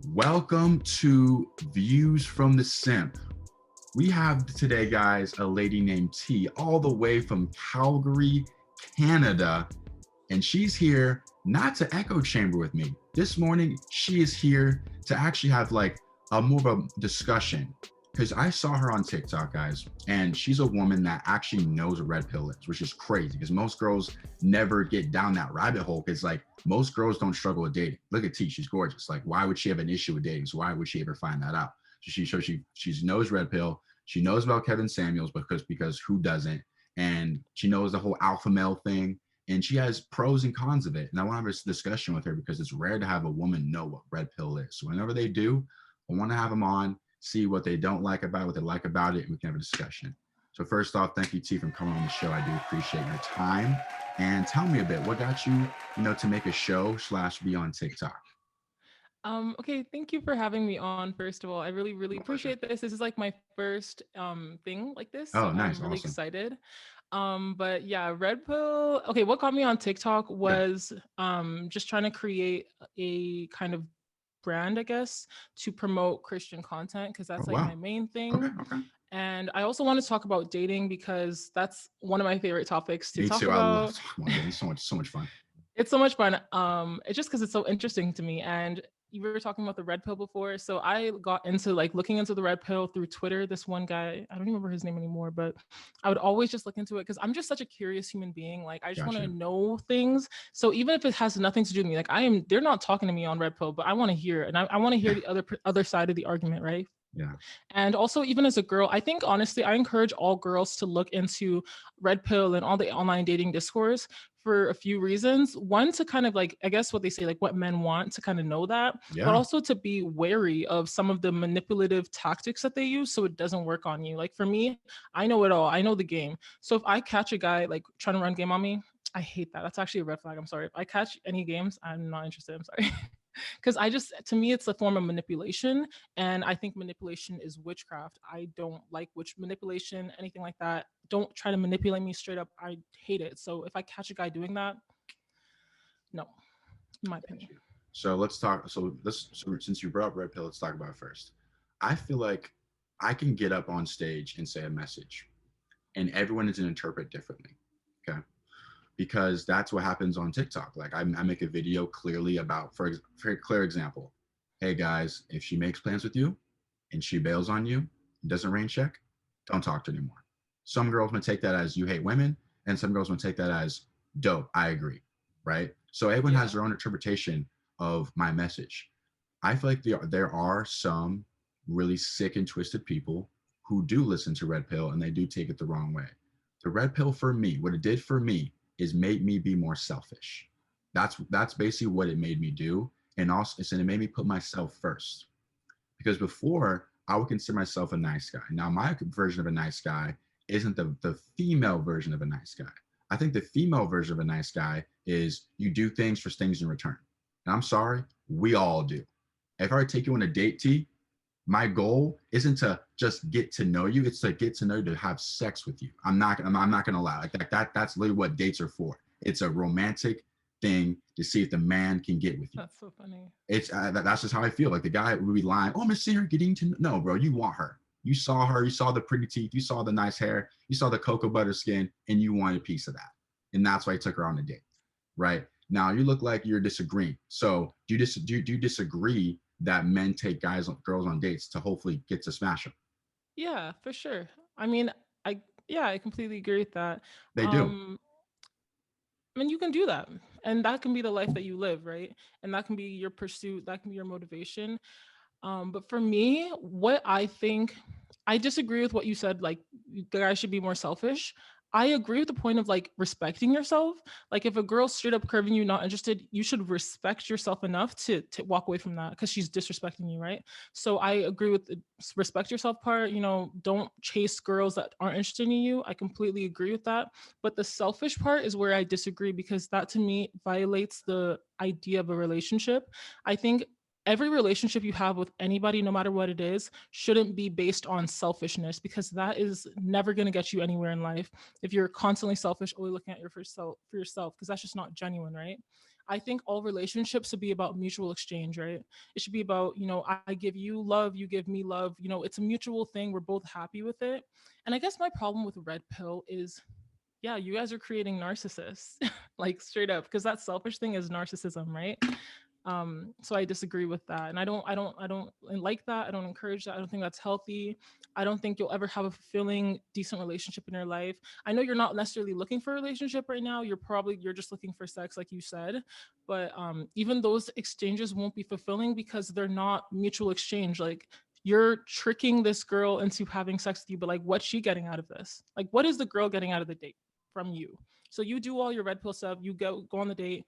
Welcome to Views from the Simp. We have today, guys, a lady named T, all the way from Calgary, Canada, and she's here not to echo chamber with me. This morning, she is here to actually have like a more of a discussion, because I saw her on TikTok, guys, and she's a woman that actually knows what red pill is, which is crazy because most girls never get down that rabbit hole, because like most girls don't struggle with dating. Look at T, she's gorgeous. Like, why would she have an issue with dating? So why would she ever find that out? So she knows red pill. She knows about Kevin Samuels because who doesn't? And she knows the whole alpha male thing, and she has pros and cons of it. And I want to have this discussion with her because it's rare to have a woman know what red pill is. So whenever they do, I want to have them on, see what they don't like about it, what they like about it, and we can have a discussion. So first off, thank you, T, for coming on the show. I do appreciate your time. And tell me a bit, what got you, to make a show / be on TikTok? Okay, thank you for having me on. First of all, I really appreciate this. This is like my first thing like this, so Oh, nice, I'm really awesome. excited. But yeah, red pill. Okay, what got me on TikTok was just trying to create a kind of brand, I guess, to promote Christian content, because that's Oh, like wow. my main Okay, thing. okay. And I also want to talk about dating because that's one of my favorite topics to Me talk too. I love about. talking about dating. So much fun. It's so much fun. It's just because it's so interesting to me. And you were talking about the red pill before. So I got into like looking into the red pill through Twitter. This one guy, I don't even remember his name anymore, but I would always just look into it because I'm just such a curious human being. Like I just want to Gotcha. know things. So even if it has nothing to do with me, like they're not talking to me on red pill, but I want to hear it. And I want to hear Yeah, the other side of the argument, right? yeah. And also, even as a girl, I think honestly, I encourage all girls to look into red pill and all the online dating discourse for a few reasons. One, to kind of like, I guess what they say, like what men want, to kind of know that, but Yeah. also to be wary of some of the manipulative tactics that they use so it doesn't work on you. Like for me, I know it all, I know the game. So if I catch a guy like trying to run game on me, I hate that. That's actually a red flag. I'm sorry. If I catch any games, I'm not interested. I'm sorry. Because to me, it's a form of manipulation. And I think manipulation is witchcraft. I don't like witch manipulation, anything like that. Don't try to manipulate me straight up. I hate it. So if I catch a guy doing that, no, in my opinion. So let's talk. So since you brought up red pill, let's talk about it first. I feel like I can get up on stage and say a message, and everyone is going to interpret differently. Okay. Because that's what happens on TikTok. Like I make a video clearly about, for very clear example, hey guys, if she makes plans with you and she bails on you and doesn't rain check, don't talk to her anymore. Some girls may take that as you hate women, and some girls may take that as dope. I agree, right? So everyone Yeah. has their own interpretation of my message. I feel like there are some really sick and twisted people who do listen to red pill and they do take it the wrong way. The red pill for me, what it did for me is made me be more selfish. That's basically what it made me do. And also it made me put myself first. Because before I would consider myself a nice guy. Now my version of a nice guy isn't the female version of a nice guy. I think the female version of a nice guy is you do things for things in return. And I'm sorry, we all do. If I take you on a date, T, my goal isn't to just get to know you, it's to get to know you, to have sex with you. I'm not gonna lie. Like that's literally what dates are for. It's a romantic thing to see if the man can get with you. That's so funny. It's that's just how I feel. Like the guy would be lying, oh, I'm gonna see her getting to no, bro, you want her. You saw her, you saw the pretty teeth, you saw the nice hair, you saw the cocoa butter skin, and you wanted a piece of that. And that's why I took her on a date. Right? Now you look like you're disagreeing. So do you disagree that men take girls on dates to hopefully get to smash them? Yeah, for sure. I mean, I yeah, I completely agree with that. They do. Um, I mean, you can do that, and that can be the life that you live, right? And that can be your pursuit, that can be your motivation. But for me, what I think, I disagree with what you said. Like, guys should be more selfish. I agree with the point of like respecting yourself. Like, if a girl's straight up curving you, not interested, you should respect yourself enough to walk away from that because she's disrespecting you, right? So I agree with the respect yourself part. Don't chase girls that aren't interested in you. I completely agree with that. But the selfish part is where I disagree because that to me violates the idea of a relationship. I think every relationship you have with anybody, no matter what it is, shouldn't be based on selfishness because that is never going to get you anywhere in life. If you're constantly selfish, only looking at your for yourself, because that's just not genuine, right? I think all relationships should be about mutual exchange, right? It should be about, I give you love, you give me love. It's a mutual thing. We're both happy with it. And I guess my problem with red pill is, yeah, you guys are creating narcissists, like straight up, because that selfish thing is narcissism, right? So I disagree with that, and I don't like that. I don't encourage that. I don't think that's healthy. I don't think you'll ever have a fulfilling, decent relationship in your life. I know you're not necessarily looking for a relationship right now. You're just looking for sex, like you said. But even those exchanges won't be fulfilling because they're not mutual exchange. Like, you're tricking this girl into having sex with you, but like, what's she getting out of this? Like, what is the girl getting out of the date from you? So you do all your red pill stuff. You go on the date,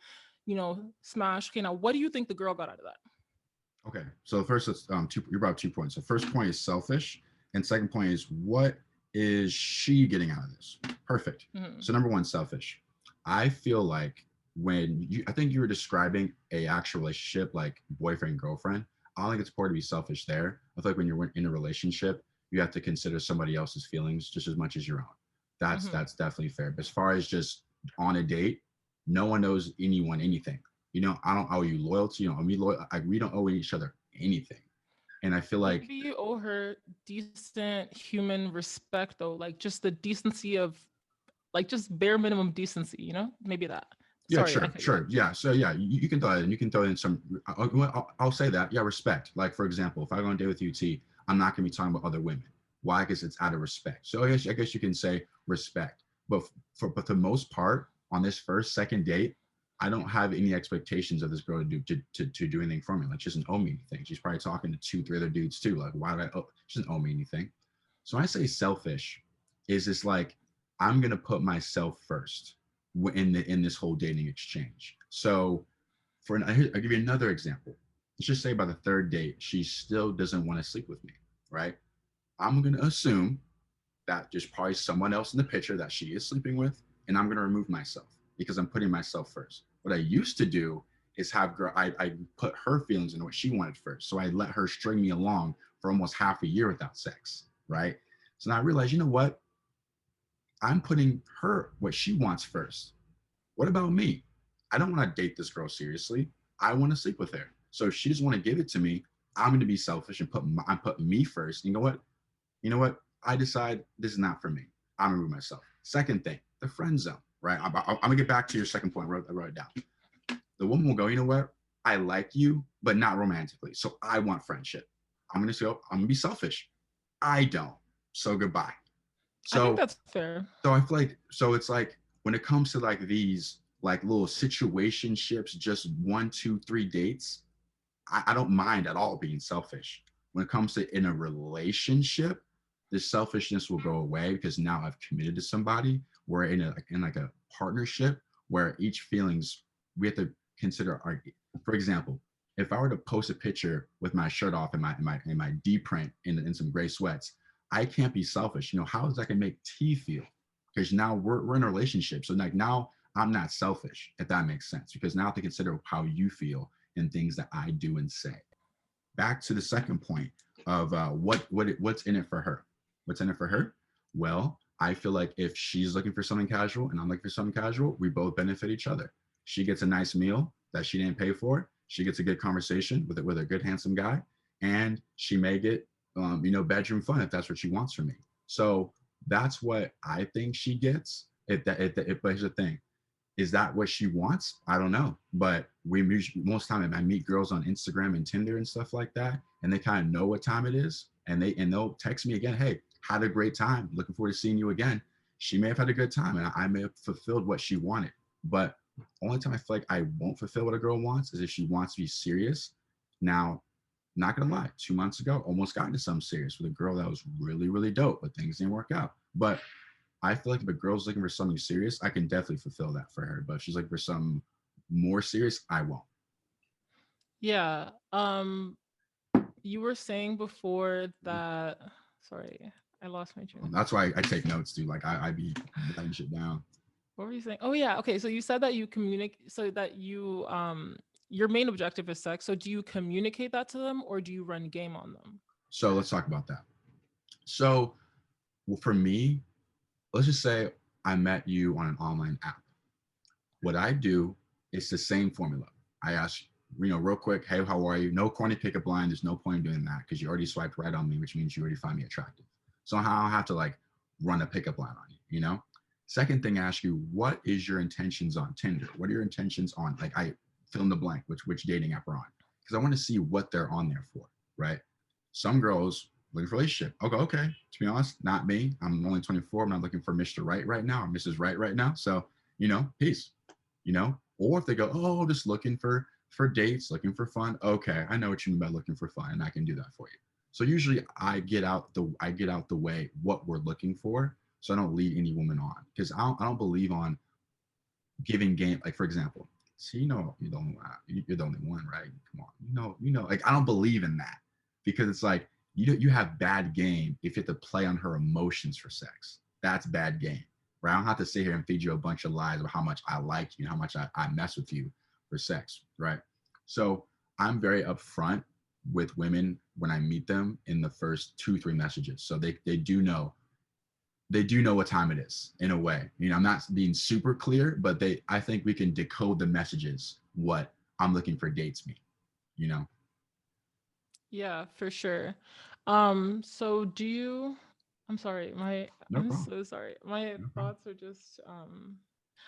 smash. Okay, now what do you think the girl got out of that? Okay, so first, it's you brought up 2 points. So first point is selfish, and second point is what is she getting out of this? Perfect. Mhm. So number one, selfish. I feel like I think you were describing a actual relationship, like boyfriend girlfriend. I don't think it's important to be selfish there. I feel like when you're in a relationship, you have to consider somebody else's feelings just as much as your own. That's definitely fair. But as far as just on a date, no one knows anyone anything. I don't owe you loyalty. You don't owe me loyalty. We don't owe each other anything. And I feel like, Maybe you owe her decent human respect, though, like just the decency of, like, just bare minimum decency, maybe that. yeah, Sorry, I sure, cut you off. sure. Yeah. So yeah, you can throw it in. You can throw in some, I'll say that. Yeah, respect. Like, for example, if I go on a date with you, T, I'm not going to be talking about other women. Why? Because it's out of respect. So I guess you can say respect. But for the most part, on this first, second date, I don't have any expectations of this girl to do anything for me. Like, she doesn't owe me anything. She's probably talking to 2, 3 other dudes too. Like, why did she doesn't owe me anything. So when I say selfish, is this like, I'm gonna put myself first in this whole dating exchange. So I'll give you another example. Let's just say by the third date, she still doesn't want to sleep with me, right? I'm gonna assume that there's probably someone else in the picture that she is sleeping with, and I'm going to remove myself because I'm putting myself first. What I used to do is I put her feelings into what she wanted first. So I let her string me along for almost half a year without sex, right? So now I realized, you know what? I'm putting her what she wants first. What about me? I don't want to date this girl seriously. I want to sleep with her. So if she doesn't want to give it to me, I'm going to be selfish and put me first. You know what? I decide this is not for me. I'm gonna remove myself. Second thing, the friend zone, right? I'm gonna get back to your second point. I wrote it down. The woman will go, you know what? I like you, but not romantically. So I want friendship. I'm gonna be selfish. I don't. So goodbye. I think So that's fair. I feel like, it's like when it comes to like these like little situationships, just 1, 2, 3 dates, I don't mind at all being selfish. When it comes to in a relationship, the selfishness will go away because now I've committed to somebody. We're in like a partnership where each feelings we have to consider our. For example, if I were to post a picture with my shirt off and my D print in some gray sweats, I can't be selfish. How is that gonna make T feel? Because now we're in a relationship. So like now I'm not selfish, if that makes sense. Because now I have to consider how you feel and things that I do and say. Back to the second point of what's in it for her. What's in it for her? Well, I feel like if she's looking for something casual and I'm looking for something casual, we both benefit each other. She gets a nice meal that she didn't pay for. She gets a good conversation with a good handsome guy, and she may get bedroom fun if that's what she wants from me. So that's what I think she gets. But here's the thing: is that what she wants? I don't know. But most time I meet girls on Instagram and Tinder and stuff like that, and they kind of know what time it is, and they'll text me again, hey, had a great time, looking forward to seeing you again. She may have had a good time and I may have fulfilled what she wanted. But only time I feel like I won't fulfill what a girl wants is if she wants to be serious. Now, not gonna lie, 2 months ago, almost got into something serious with a girl that was really, really dope, but things didn't work out. But I feel like if a girl's looking for something serious, I can definitely fulfill that for her. But if she's looking for something more serious, I won't. Yeah. You were saying before that. Sorry, I lost my train of thought. That's why I take notes, dude. Like I be writing shit down. What were you saying? Oh yeah. Okay. So you said that you communicate, so that you your main objective is sex. So do you communicate that to them, or do you run game on them? So let's talk about that. So for me, let's just say I met you on an online app. What I do It's the same formula. I ask, real quick, hey, how are you? No corny pickup line. There's no point in doing that because you already swiped right on me, which means you already find me attractive. So I don't have to like run a pickup line on you. Second thing, I ask you, what is your intentions on Tinder? What are your intentions on, like, I fill in the blank, which dating app we're on? Because I want to see what they're on there for, right? Some girls looking for a relationship. Okay. To be honest, not me. I'm only 24. I'm not looking for Mr. Right now or Mrs. Right now. So, peace. Or if they go, oh, just looking for dates, looking for fun. Okay, I know what you mean by looking for fun, and I can do that for you. So usually I get out the way what we're looking for, so I don't lead any woman on, because I don't believe on giving game. Like, for example, see, you're the only one, right? Come on, like, I don't believe in that, because it's like you have bad game if you have to play on her emotions for sex. That's bad game, right? I don't have to sit here and feed you a bunch of lies about how much I like you and how much I mess with you for sex, right? So I'm very upfront with women when I meet them in the first 2-3 messages, so they do know what time it is, in a way. I'm not being super clear, but I think we can decode the messages what I'm looking for dates mean. Yeah, for sure. So do you, I'm sorry, No I'm problem. so sorry. My No problem. thoughts are just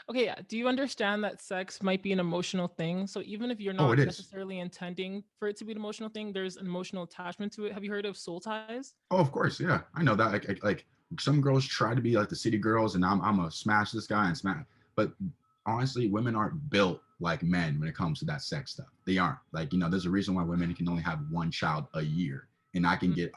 okay, yeah. Do you understand that sex might be an emotional thing? So even if you're Oh, it not is. necessarily intending for it to be an emotional thing, there's an emotional attachment to it. Have you heard of soul ties? Oh, of course, yeah. I know that. Like some girls try to be like the city girls, and I'm gonna smash this guy and smash. But honestly, women aren't built like men when it comes to that sex stuff. They aren't. Like, there's a reason why women can only have one child a year, and I can Mm. get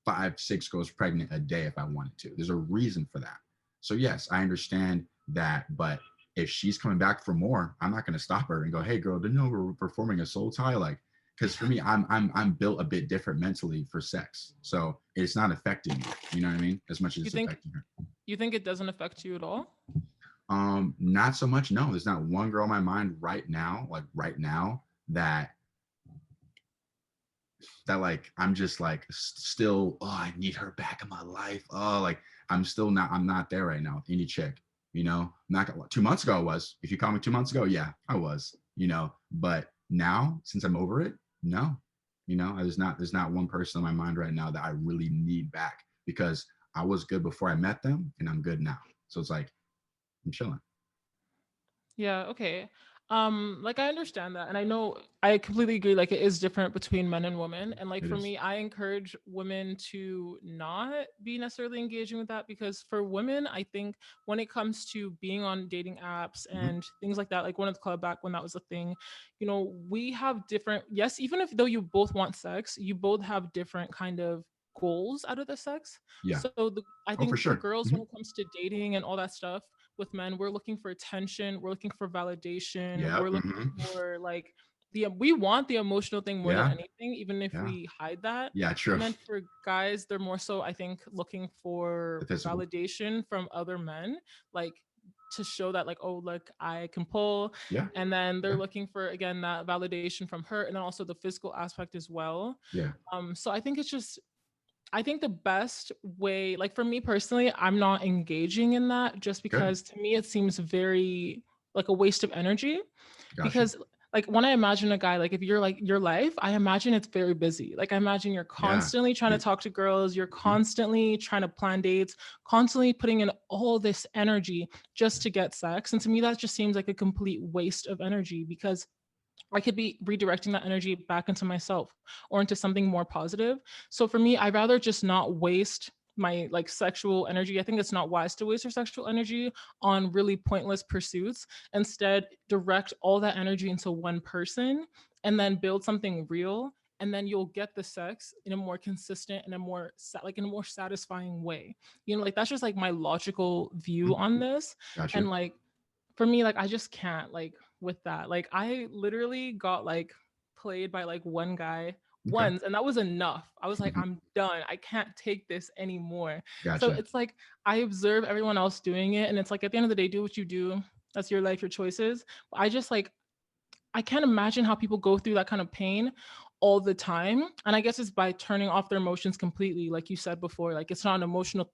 5-6 girls pregnant a day if I wanted to. There's a reason for that. So yes, I understand that, but if she's coming back for more, I'm not gonna stop her and go, "Hey, girl, didn't you know we're performing a soul tie?" Like, because for me, I'm built a bit different mentally for sex, so it's not affecting me. You know what I mean? As much as You it's think affecting her. you think it doesn't affect you at all? Not so much. No, there's not one girl in my mind right now, like right now, that like I'm just like still. Oh, I need her back in my life. Oh, like I'm not there right now with any chick. Not 2 months ago I was. If you called me 2 months ago, yeah, I was. But now, since I'm over it, no. There's not one person in my mind right now that I really need back, because I was good before I met them and I'm good now. So it's like I'm chilling. Yeah, okay. Like I understand that. And I know I completely agree, like it is different between men and women. And like It for is. me, I encourage women to not be necessarily engaging with that, because for women, I think when it comes to being on dating apps Mm-hmm. and things like that, like one of the club back when that was a thing, we have different, yes, even if though you both want sex, you both have different kind of goals out of the sex. Yeah. So I Oh, for think for sure. girls, Mm-hmm. when it comes to dating and all that stuff, with men, we're looking for attention, we're looking for validation, Yeah. we're looking Mm-hmm. for like we want the emotional thing more than Yeah. anything, even if Yeah. we hide that. Yeah. True. And then for guys, they're more so, I think, looking The for physical. validation from other men, like to show that like, oh look, I can pull. Yeah. And then they're Yeah. looking for, again, that validation from her, and then also the physical aspect as well. Yeah. So I think it's just, I think the best way, like for me personally, I'm not engaging in that, just Good. because to me it seems very like a waste of energy. Gotcha. Because like when I imagine a guy, like if you're like your life, I imagine it's very busy. Like I imagine you're Yeah. constantly trying to talk to girls, you're Mhm. constantly trying to plan dates, constantly putting in all this energy just to get sex. And to me, that just seems like a complete waste of energy, because I could be redirecting that energy back into myself or into something more positive. So for me, I'd rather just not waste my like sexual energy. I think it's not wise to waste your sexual energy on really pointless pursuits. Instead, direct all that energy into one person and then build something real. And then you'll get the sex in a more consistent and a more like in a more satisfying way. Like that's just like my logical view Mhm. on this. Gotcha. And like for me, like I just can't like with that. Like I literally got like played by like one guy Okay. once, and that was enough. I was like, I'm done. I can't take this anymore. So Gotcha. it's like I observe everyone else doing it, and it's like at the end of the day, do what you do. That's your life, your choices. But I just like I can't imagine how people go through that kind of pain all the time. And I guess it's by turning off their emotions completely, like you said before. Like it's not an emotional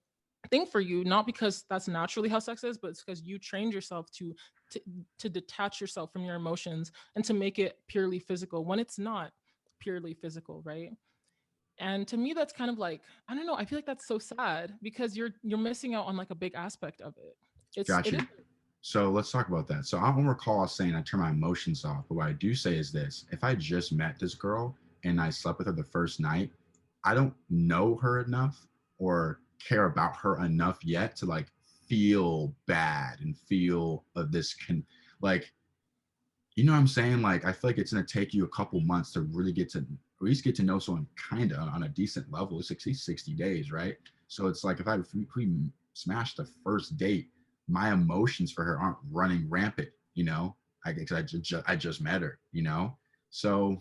thing for you, not because that's naturally how sex is, but it's because you trained yourself to to detach yourself from your emotions and to make it purely physical when it's not purely physical, right? And to me, that's kind of like, I don't know, I feel like that's so sad because you're missing out on like a big aspect of it. Got It is. you. So let's talk about that. So I don't recall saying I turn my emotions off, but what I do say is this: if I just met this girl and I slept with her the first night, I don't know her enough or care about her enough yet to like feel bad and feel this can like, you know what I'm saying? Like I feel like it's gonna take you a couple months to really get to at least get to know someone kind of on a decent level. It's 60 days, right? So it's like if we smash the first date, my emotions for her aren't running rampant, you know. I just met her, you know. So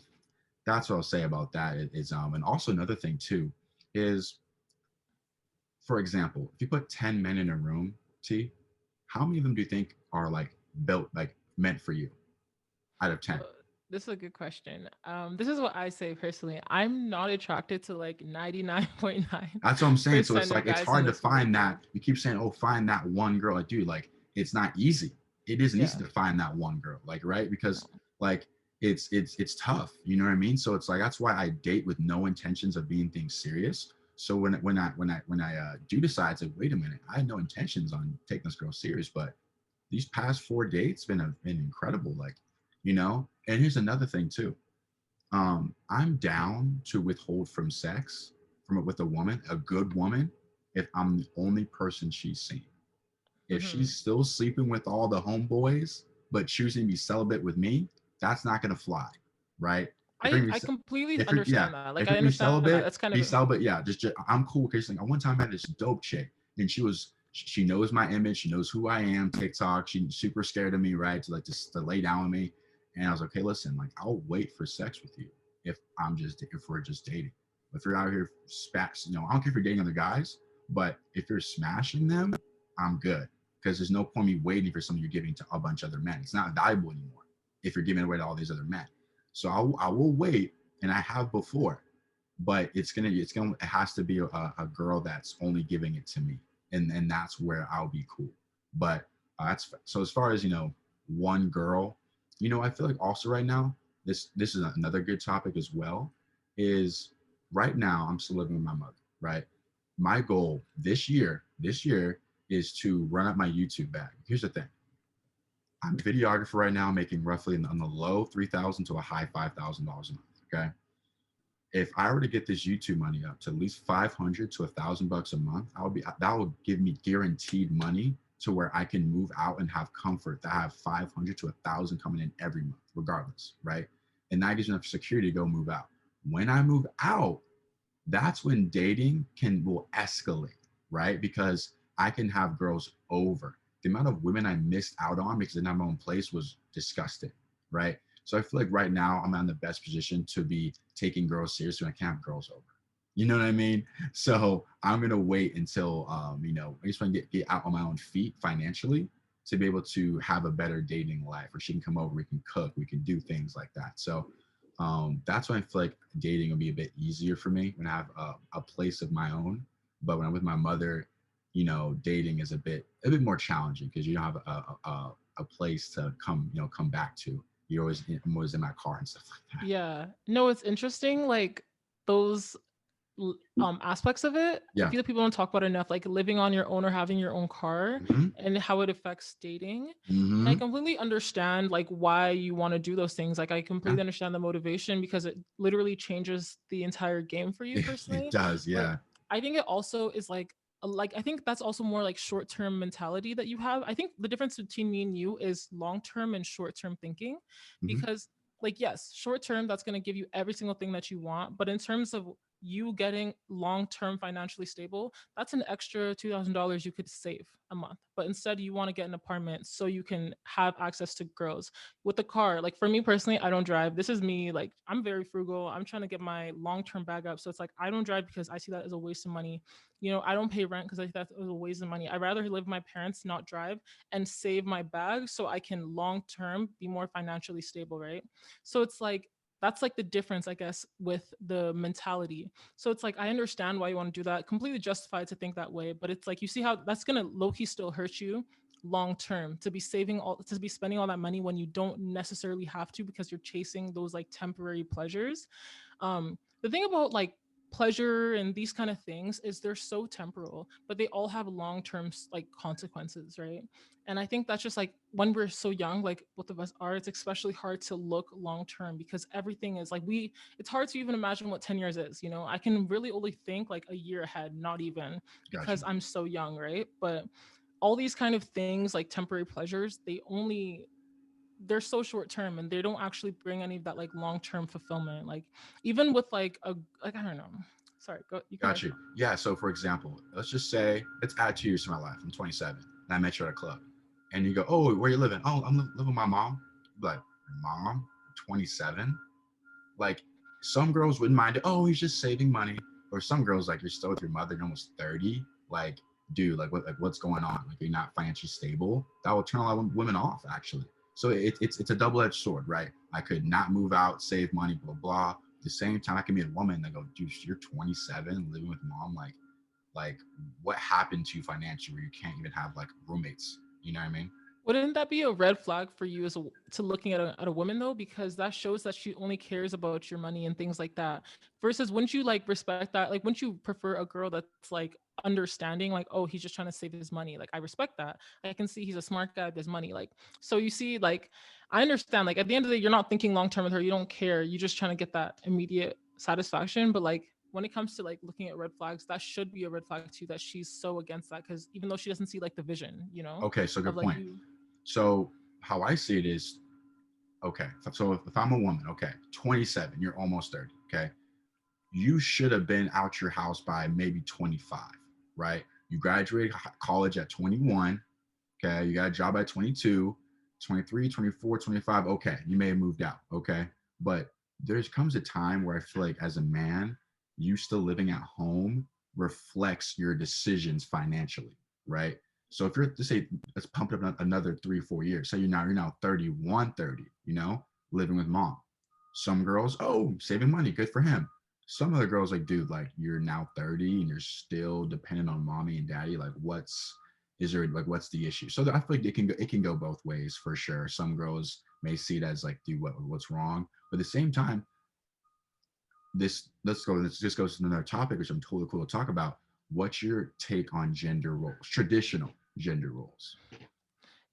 that's what I'll say about that. And also another thing too is, for example, if you put 10 men in a room, T, how many of them do you think are like built like meant for you out of 10? uh, this is a good question. This is what I say personally. I'm not attracted to like 99.9% That's what I'm saying. So it's of like it's guys in hard to this world. find that. You keep saying, "Oh, find that one girl." Like, dude, like it's not easy. It isn't easy Yeah. to find that one girl. Like, right? No. Because like it's tough. You know what I mean? So it's like that's why I date with no intentions of being things serious. So when I do decide to wait a minute, I had no intentions on taking this girl serious, but these past 4 dates been incredible. Like, you know. And here's another thing too. I'm down to withhold from sex from with a woman, a good woman, if I'm the only person she's seen. If Mm-hmm. she's still sleeping with all the homeboys but choosing to be celibate with me, that's not gonna fly, right? If you're I gonna be, completely if you're yeah, understand that. Like if I you're gonna understand that. That's kind be of celibate. Yeah, just I'm cool. Cause like one time I had this dope chick, and she knows my image, she knows who I am. TikTok, she's super scared of me, right? To like just to lay down with me, and I was like, okay, listen, like I'll wait for sex with you if we're just dating. If you're out here I don't care if you're dating other guys, but if you're smashing them, I'm good because there's no point me waiting for something you're giving to a bunch of other men. It's not valuable anymore if you're giving it away to all these other men. So I will wait, and I have before, but it has to be a girl that's only giving it to me, and that's where I'll be cool. But that's so as far as one girl, I feel like also right now this is another good topic as well. Is right now I'm still living with my mother, right? My goal this year is to run up my YouTube bag. Here's the thing. I'm a videographer right now, making roughly on the low 3,000 to a high $5,000 a month. Okay. If I were to get this YouTube money up to at least 500 to $1,000 a month, that would give me guaranteed money to where I can move out and have comfort to have 500 to 1,000 coming in every month, regardless, right? And that gives me enough security to go move out. When I move out, that's when dating will escalate, right? Because I can have girls over. The amount of women I missed out on because I didn't have my own place was disgusting, right? So I feel like right now I'm in the best position to be taking girls seriously when I can't have girls over. You know what I mean? So I'm gonna wait until I just want to get out on my own feet financially to be able to have a better dating life, where she can come over, we can cook, we can do things like that. So that's when I feel like dating will be a bit easier for me when I have a place of my own. But when I'm with my mother, dating is a bit more challenging because you don't have a place to come back to. I'm always in my car and stuff like that. yeah. No, it's interesting. Like those aspects of it. I Yeah. feel like people don't talk about it enough, like living on your own or having your own car Mm-hmm. and how it affects dating. And I Mm-hmm. completely understand like why you want to do those things. Like I Yeah. completely understand the motivation because it literally changes the entire game for you It personally. does. But Yeah. I think it also is like I think that's also more like short-term mentality that you have. I think the difference between me and you is long-term and short-term thinking, Mm-hmm. because like yes, short-term that's going to give you every single thing that you want, but in terms of you getting long-term financially stable, that's an extra $2,000 you could save a month. But instead you want to get an apartment so you can have access to girls. With the car, like for me personally, I don't drive. This is me, like I'm very frugal. I'm trying to get my long-term bag up. So it's like I don't drive because I see that as a waste of money. I don't pay rent because I think that's a waste of money. I'd rather live with my parents, not drive, and save my bag so I can long term be more financially stable, right? So it's like That's like the difference, I guess, with the mentality. So it's like, I understand why you want to do that, completely justified to think that way, but it's like, you see how that's going to low-key still hurt you long term, to be to be spending all that money when you don't necessarily have to, because you're chasing those like temporary pleasures. The thing about like pleasure and these kind of things is they're so temporal, but they all have long-term like consequences, right? And I think that's just like, when we're so young, like both of us are, it's especially hard to look long term, because everything is like, it's hard to even imagine what 10 years is, you know. I can really only think like a year ahead, not even, Gotcha. because I'm so young, right? But all these kind of things, like temporary pleasures, they're so short term, and they don't actually bring any of that like long term fulfillment. Like, even with like like, I don't know. Sorry, go. You can. Got you. Yeah. So, for example, let's just say let's add 2 years to my life. I'm 27, and I met you at a club, and you go, "Oh, where you living? Oh, I'm living with my mom." Like, mom, 27. Like, some girls wouldn't mind it. Oh, he's just saving money. Or some girls, like, you're still with your mother, you're almost 30. Like, dude, what's going on? Like, you're not financially stable. That will turn a lot of women off, actually. So it's a double-edged sword, right? I could not move out, save money, blah blah. At the same time, I can meet a woman that go, dude, you're 27, living with mom. Like, what happened to you financially where you can't even have like roommates? You know what I mean? Wouldn't that be a red flag for you to looking at a woman though? Because that shows that she only cares about your money and things like that. Versus, wouldn't you like respect that? Like, wouldn't you prefer a girl that's like understanding, like, oh, he's just trying to save his money? Like, I respect that. I can see he's a smart guy with his money. Like, so you see, like, I understand. Like, at the end of the day, you're not thinking long term with her. You don't care. You're just trying to get that immediate satisfaction. But like, when it comes to like looking at red flags, that should be a red flag too, that she's so against that, because even though she doesn't see like the vision, you know, Okay, so of good like point. you. So how I see it is, okay, so if I'm a woman, okay, 27, you're almost 30, okay, you should have been out your house by maybe 25, right? You graduated college at 21, okay, you got a job at 22, 23, 24, 25, okay, you may have moved out, okay, but there comes a time where I feel like as a man, you still living at home reflects your decisions financially, right? So if you're to say, let's pump it up another 3 or 4 years. So you're now 31, 30, living with mom. Some girls, oh, saving money, good for him. Some other girls like, dude, like you're now 30 and you're still dependent on mommy and daddy. Like, what's the issue? So I feel like it can go both ways for sure. Some girls may see it as like, dude, what's wrong? But at the same time, this just goes to another topic, which I'm totally cool to talk about. What's your take on gender roles, traditional gender roles?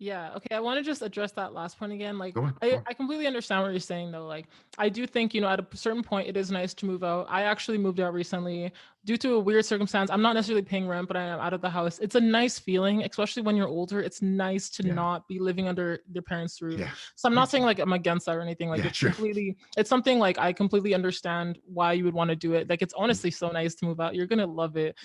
Yeah. Okay. I want to just address that last point again. Like, Go on. I completely understand what you're saying, though. Like, I do think, you know, at a certain point, it is nice to move out. I actually moved out recently due to a weird circumstance. I'm not necessarily paying rent, but I am out of the house. It's a nice feeling, especially when you're older. It's nice to Yeah. not be living under their parents' roof. Yeah. So I'm not saying like I'm against that or anything. Like, Yeah, it's true. it's something like I completely understand why you would want to do it. Like, it's honestly so nice to move out. You're going to love it.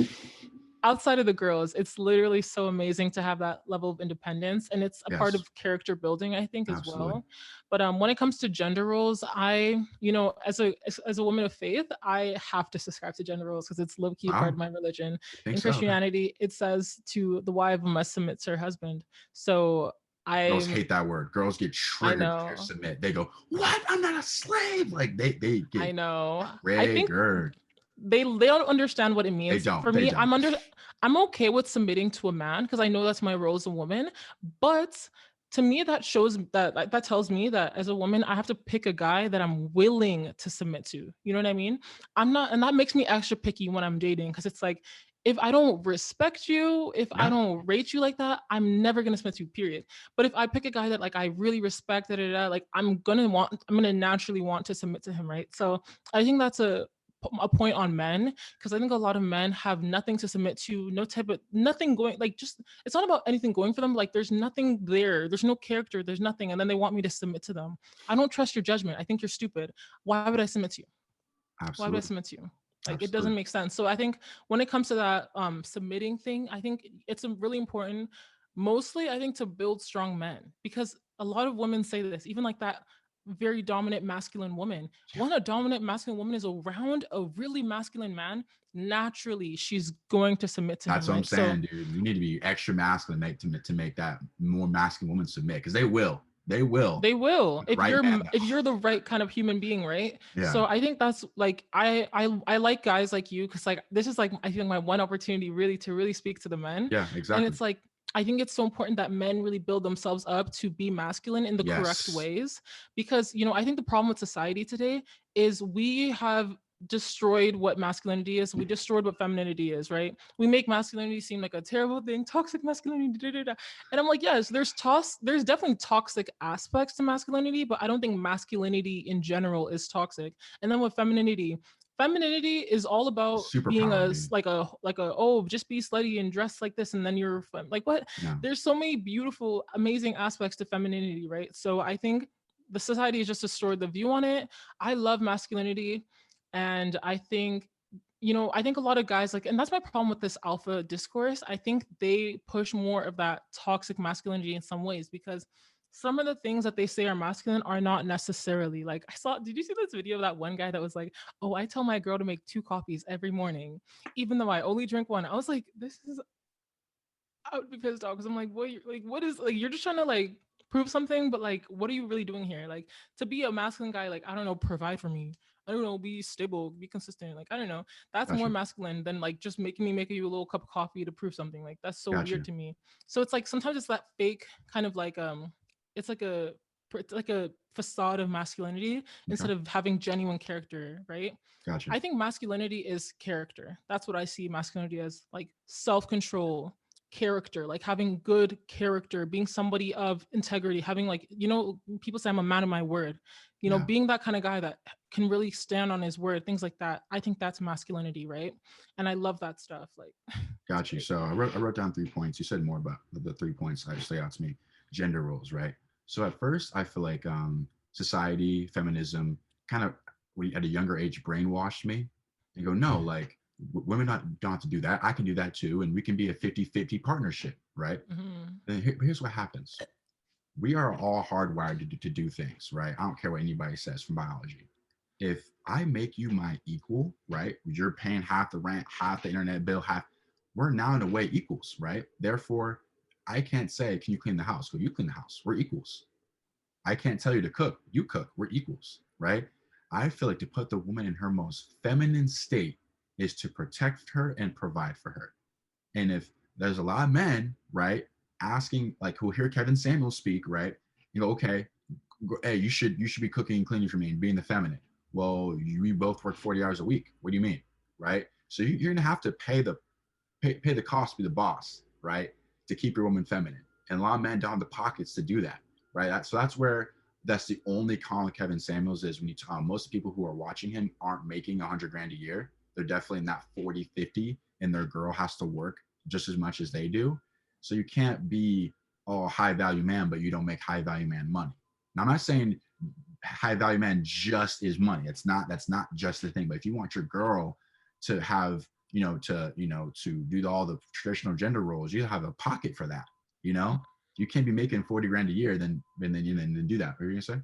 Outside of the girls, it's literally so amazing to have that level of independence, and it's a part Yes. of character building, I think, as Absolutely. well. But when it comes to gender roles, I, you know, as a woman of faith, I have to subscribe to gender roles because it's low-key a part Wow. of my religion. I think In so. Okay. Christianity, it says to the wife must submit to her husband. So Girls I'm hate that word. Girls get I triggered when you know. submit. They go, "What? I'm not a slave." Like they I get know. I think triggered. they don't understand what it They means. don't. For They me, don't. I'm okay with submitting to a man because I know that's my role as a woman. But to me, that shows that tells me that as a woman, I have to pick a guy that I'm willing to submit to. You know what I mean? I'm not, and that makes me extra picky when I'm dating, because it's like, if I don't respect you, if I Yeah. don't rate you like that, I'm never gonna submit to you, period. But if I pick a guy that like I really respect, like I'm gonna naturally want to submit to him, right? So I think that's a point on men, because I think a lot of men have nothing to submit to, no type of nothing going, like, just it's not about anything going for them. Like, there's nothing there, there's no character, there's nothing, and then they want me to submit to them. I don't trust your judgment. I think you're stupid. Why would I submit to you? Why would I Absolutely. submit to you? Like, it doesn't Absolutely. make sense. So I think when it comes to that submitting thing, I think it's a really important, mostly I think, to build strong men, because a lot of women say this, even like that very dominant masculine woman. When a dominant masculine woman is around a really masculine man, naturally she's going to submit to That's him, what I'm right? So saying, dude. You need to be extra masculine to make that more masculine woman submit, because they will. They will. They will if Right man. you're the right kind of human being, right? Yeah. So I think that's like I like guys like you because like this is like I think my one opportunity really to really speak to the men, Yeah, and exactly. it's like I think it's so important that men really build themselves up to be masculine in the correct Yes. ways because I think the problem with society today is we have destroyed what masculinity is. We destroyed what femininity is, right? We make masculinity seem like a terrible thing, toxic masculinity, da, da, da. And I'm like, yes, there's definitely toxic aspects to masculinity, but I don't think masculinity in general is toxic. And then with femininity is all about being Superpower, dude. like a oh, just be slutty and dress like this and then you're like what? Yeah. There's so many beautiful amazing aspects to femininity, right? So I think the society has just destroyed the view on it. I love masculinity, and I think I think a lot of guys like, and that's my problem with this alpha discourse. I think they push more of that toxic masculinity in some ways because some of the things that they say are masculine are not necessarily like did you see this video of that one guy that was like, oh, I tell my girl to make 2 coffees every morning, even though I only drink one. I was like, this is, I would be pissed off because I'm like, what is like, you're just trying to like prove something, but like, what are you really doing here? Like, to be a masculine guy, like, I don't know, provide for me. I don't know, be stable, be consistent. Like, I don't know. That's more Gotcha. masculine than like just making me make you a little cup of coffee to prove something. Like, that's so weird Gotcha. to me. So it's like sometimes it's that fake kind of like it's like a facade of masculinity Okay. instead of having genuine character, right? Gotcha. I think masculinity is character. That's what I see masculinity as, like self-control, character, like having good character, being somebody of integrity, having like, people say I'm a man of my word, Yeah. being that kind of guy that can really stand on his word, things like that. I think that's masculinity, right? And I love that stuff. Like, it's Got you. great. So I wrote down 3 points. You said more about the 3 points that stay out to me. Gender roles, right? So at first, I feel like society, feminism, kind of at a younger age brainwashed me and go, no, like women don't have to do that. I can do that too, and we can be a 50-50 partnership, right? Mm-hmm. Then here's what happens: we are all hardwired to do things, right? I don't care what anybody says from biology. If I make you my equal, right? You're paying half the rent, half the internet bill, half, we're now in a way equals, right? Therefore, I can't say, can you clean the house? Well, you clean the house. We're equals. I can't tell you to cook. You cook. We're equals, right? I feel like to put the woman in her most feminine state is to protect her and provide for her. And if there's a lot of men, right, asking, like, who hear Kevin Samuel speak, right, you go, okay, hey, you should be cooking and cleaning for me and being the feminine. Well, we both work 40 hours a week. What do you mean, right? So you're gonna have to pay the cost to be the boss, right, to keep your woman feminine. And a lot of men don't have the pockets to do that, right? So that's where that's the only con with Kevin Samuels is when you most people who are watching him aren't making 100 grand a year. They're definitely in that 40, 50, and their girl has to work just as much as they do. So you can't be a high value man, but you don't make high value man money. Now I'm not saying high value man just is money. That's not just the thing. But if you want your girl to have, to do all the traditional gender roles, you have a pocket for that. You know, you can't be making 40 grand a year, then do that. What are you gonna say?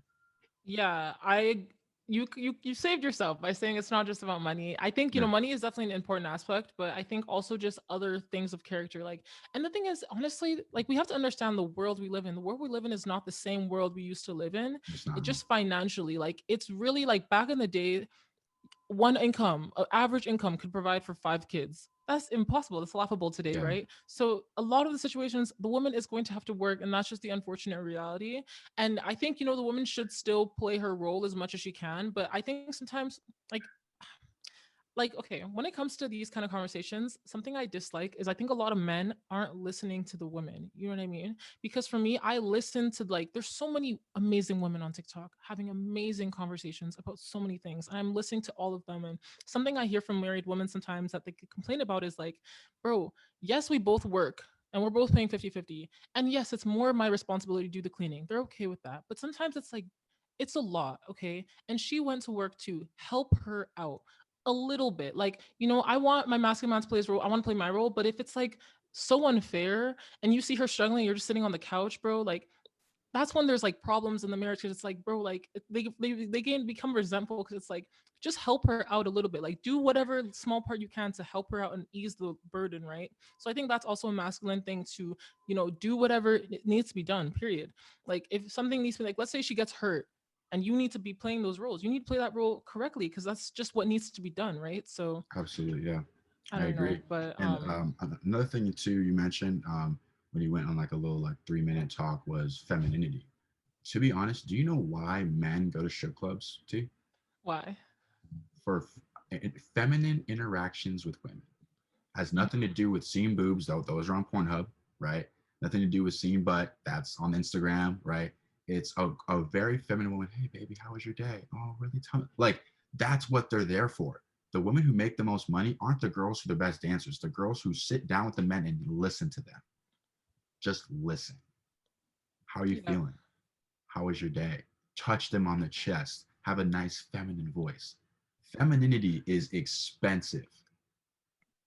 Yeah, you saved yourself by saying it's not just about money. I think, Yeah, money is definitely an important aspect, but I think also just other things of character. Like, and the thing is, honestly, like we have to understand the world we live in. The world we live in is not the same world we used to live in. it's not. It just financially, like it's really like back in the day, one income, average income could provide for 5 kids. That's impossible. That's laughable today, Yeah, right? So a lot of the situations, the woman is going to have to work, and that's just the unfortunate reality. And I think the woman should still play her role as much as she can, but I think sometimes, like okay, when it comes to these kind of conversations, something I dislike is I think a lot of men aren't listening to the women. You know what I mean? Because for me, I listen to, like, there's so many amazing women on TikTok having amazing conversations about so many things, and I'm listening to all of them. And something I hear from married women sometimes that they complain about is like, bro, yes, we both work and we're both paying 50-50, and yes, it's more my responsibility to do the cleaning. They're okay with that, but sometimes it's like, it's a lot. Okay, and she went to work to help her out a little bit. Like, I want my masculine man to play his role. I want to play my role. But if it's like so unfair and you see her struggling, you're just sitting on the couch, bro, like that's when there's like problems in the marriage, because it's like, bro, like they can become resentful, because it's like, just help her out a little bit, like do whatever small part you can to help her out and ease the burden, right? So I think that's also a masculine thing to, do whatever it needs to be done, period. Like if something needs to be, like, let's say she gets hurt and you need to be playing those roles, you need to play that role correctly, because that's just what needs to be done, right? So Absolutely, yeah, I I don't know, agree. but And another thing too, you mentioned when you went on like a little like 3 minute talk was femininity. To be honest, do you know why men go to strip clubs? T why? for feminine interactions with women. Has Mhm. nothing to do with seeing boobs, though those are on Pornhub, right? Nothing to do with seeing butt, that's on Instagram, right? It's a very feminine woman. Hey, baby, how was your day? Oh, really? Like, that's what they're there for. The women who make the most money aren't the girls who are the best dancers, the girls who sit down with the men and listen to them. Just listen. How are you Yeah. feeling? How was your day? Touch them on the chest. Have a nice feminine voice. Femininity is expensive.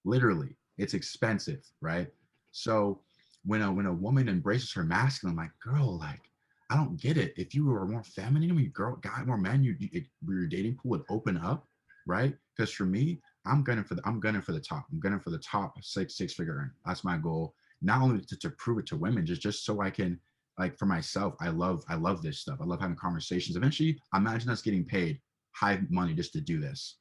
Literally, it's expensive, right? So when a woman embraces her masculine, I'm like, girl, like, I don't get it. If you were more feminine, when you girl got more men, your dating pool would open up, right? Because for me, I'm gunning for the top. I'm gunning for the top six figure earn. That's my goal. Not only to prove it to women, just so I can, like, for myself, I love this stuff. I love having conversations. Eventually, imagine us getting paid high money just to do this.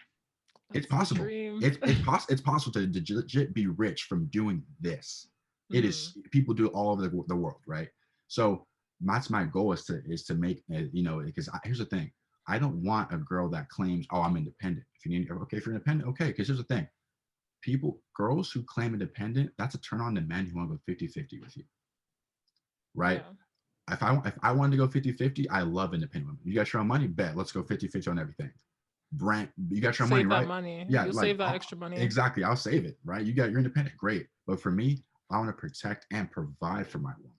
It's That's the possible. dream. It's possible to legit be rich from doing this. It Hmm. is, people do it all over the world, right? So that's my goal, is to make, because here's the thing. I don't want a girl that claims, oh, I'm independent. If you're independent, okay. Because here's the thing. Girls who claim independent, that's a turn on to men who want to go 50-50 with you, right? Yeah. If I wanted to go 50-50, I love independent women. You got your own money, bet. Let's go 50-50 on everything. Brent, you got your money, Save that right? money. Yeah, You'll like, save that extra money. exactly. I'll save it, right? You're independent, great. But for me, I want to protect and provide for my woman.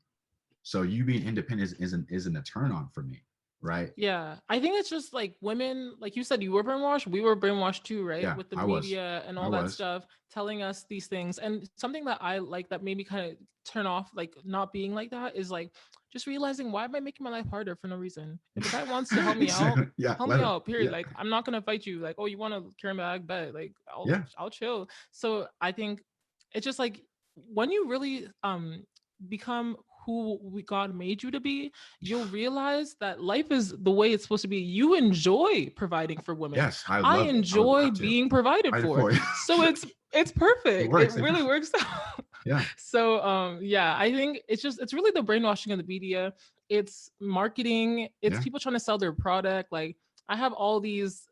So you being independent isn't a turn on for me, right? Yeah, I think it's just like women, like you said, you were brainwashed. We were brainwashed too, right? Yeah, With the I was, media and I all that was. stuff, telling us these things. And something that I like that made me kind of turn off, like not being like that, is like just realizing, why am I making my life harder for no reason? If the guy wants to Exactly. Yeah, help let me him. out. Period. Yeah, Like I'm not gonna fight you. Like, oh, you want to carry my bag, bet. Like yeah. I'll chill. So I think it's just like when you really become who God made you to be, you'll realize that life is the way it's supposed to be. You enjoy providing for women. Yes, I I love it. I would enjoy love to. being provided Right for. for you. So it's It perfect. It works. really works out. Yeah, So yeah, I think it's really the brainwashing of the media. It's marketing, it's yeah. people trying to sell their product. Like I have all these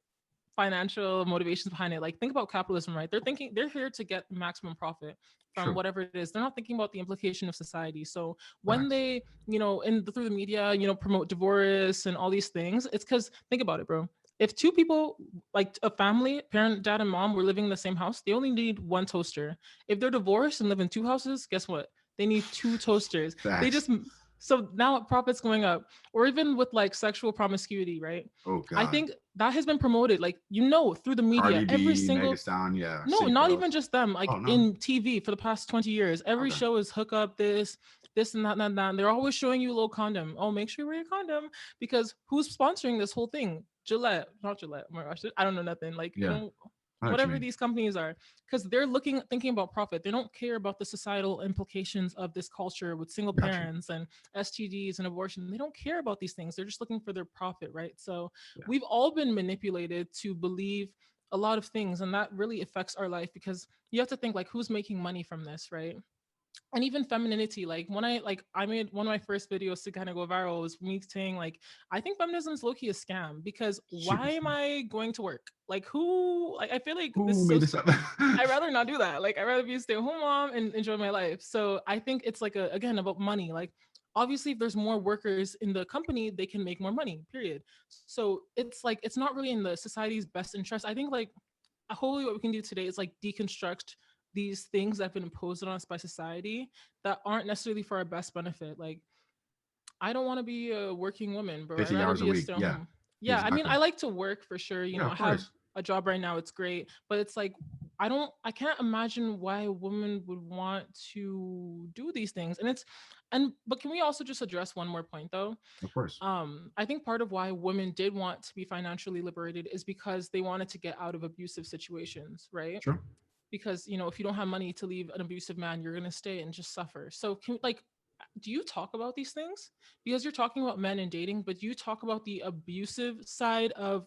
financial motivations behind it. Like think about capitalism, right? They're here to get maximum profit from True. whatever it is. They're not thinking about the implication of society. So when Facts. they, through the media, promote divorce and all these things, it's because think about it, bro. If two people, like a family, parent, dad, and mom, were living in the same house, they only need one toaster. If they're divorced and live in two houses, guess what? They need two toasters. They Facts. just so now profits going up. Or even with like sexual promiscuity, right? Oh I God. think that has been promoted, like through the media. Cardi Every B, single Megastar, yeah, no, City not Girls. even just them. Oh Like no. in TV for the past 20 years, every Okay. show is hook up this and that and that. And that. And they're always showing you a little condom. Oh, make sure you wear your condom because who's sponsoring this whole thing? Gillette, not Gillette. Oh my gosh, I don't know nothing. Like Yeah, I know what you whatever mean. these companies are, because they're thinking about profit. They don't care about the societal implications of this culture with single Gotcha. parents and STDs and abortion. They don't care about these things. They're just looking for their profit, right? So Yeah. we've all been manipulated to believe a lot of things, and that really affects our life because you have to think like who's making money from this, right? And even femininity, like when I made one of my first videos to kind of go viral was me saying like I think feminism is low-key a scam because Super why am scam. I going to work? Like who, like I feel like this Who is so made this up? I'd rather not do that. Like I'd rather be a stay-at-home mom and enjoy my life. So I think it's like again about money. Like obviously if there's more workers in the company, they can make more money, period. So it's like it's not really in the society's best interest. I think like hopefully what we can do today is like deconstruct these things that have been imposed on us by society that aren't necessarily for our best benefit. Like I don't want to be a working woman, bro. I'd 50 rather hours a be a week. stay at Yeah, home. Yeah, I mean, exactly. I like to work for sure. Yeah, I of have course. a job right now, it's great, but it's like I can't imagine why a woman would want to do these things. But can we also just address one more point though? Of course. I think part of why women did want to be financially liberated is because they wanted to get out of abusive situations, right? Sure. Because if you don't have money to leave an abusive man, you're gonna stay and just suffer. So do you talk about these things? Because you're talking about men and dating, but you talk about the abusive side of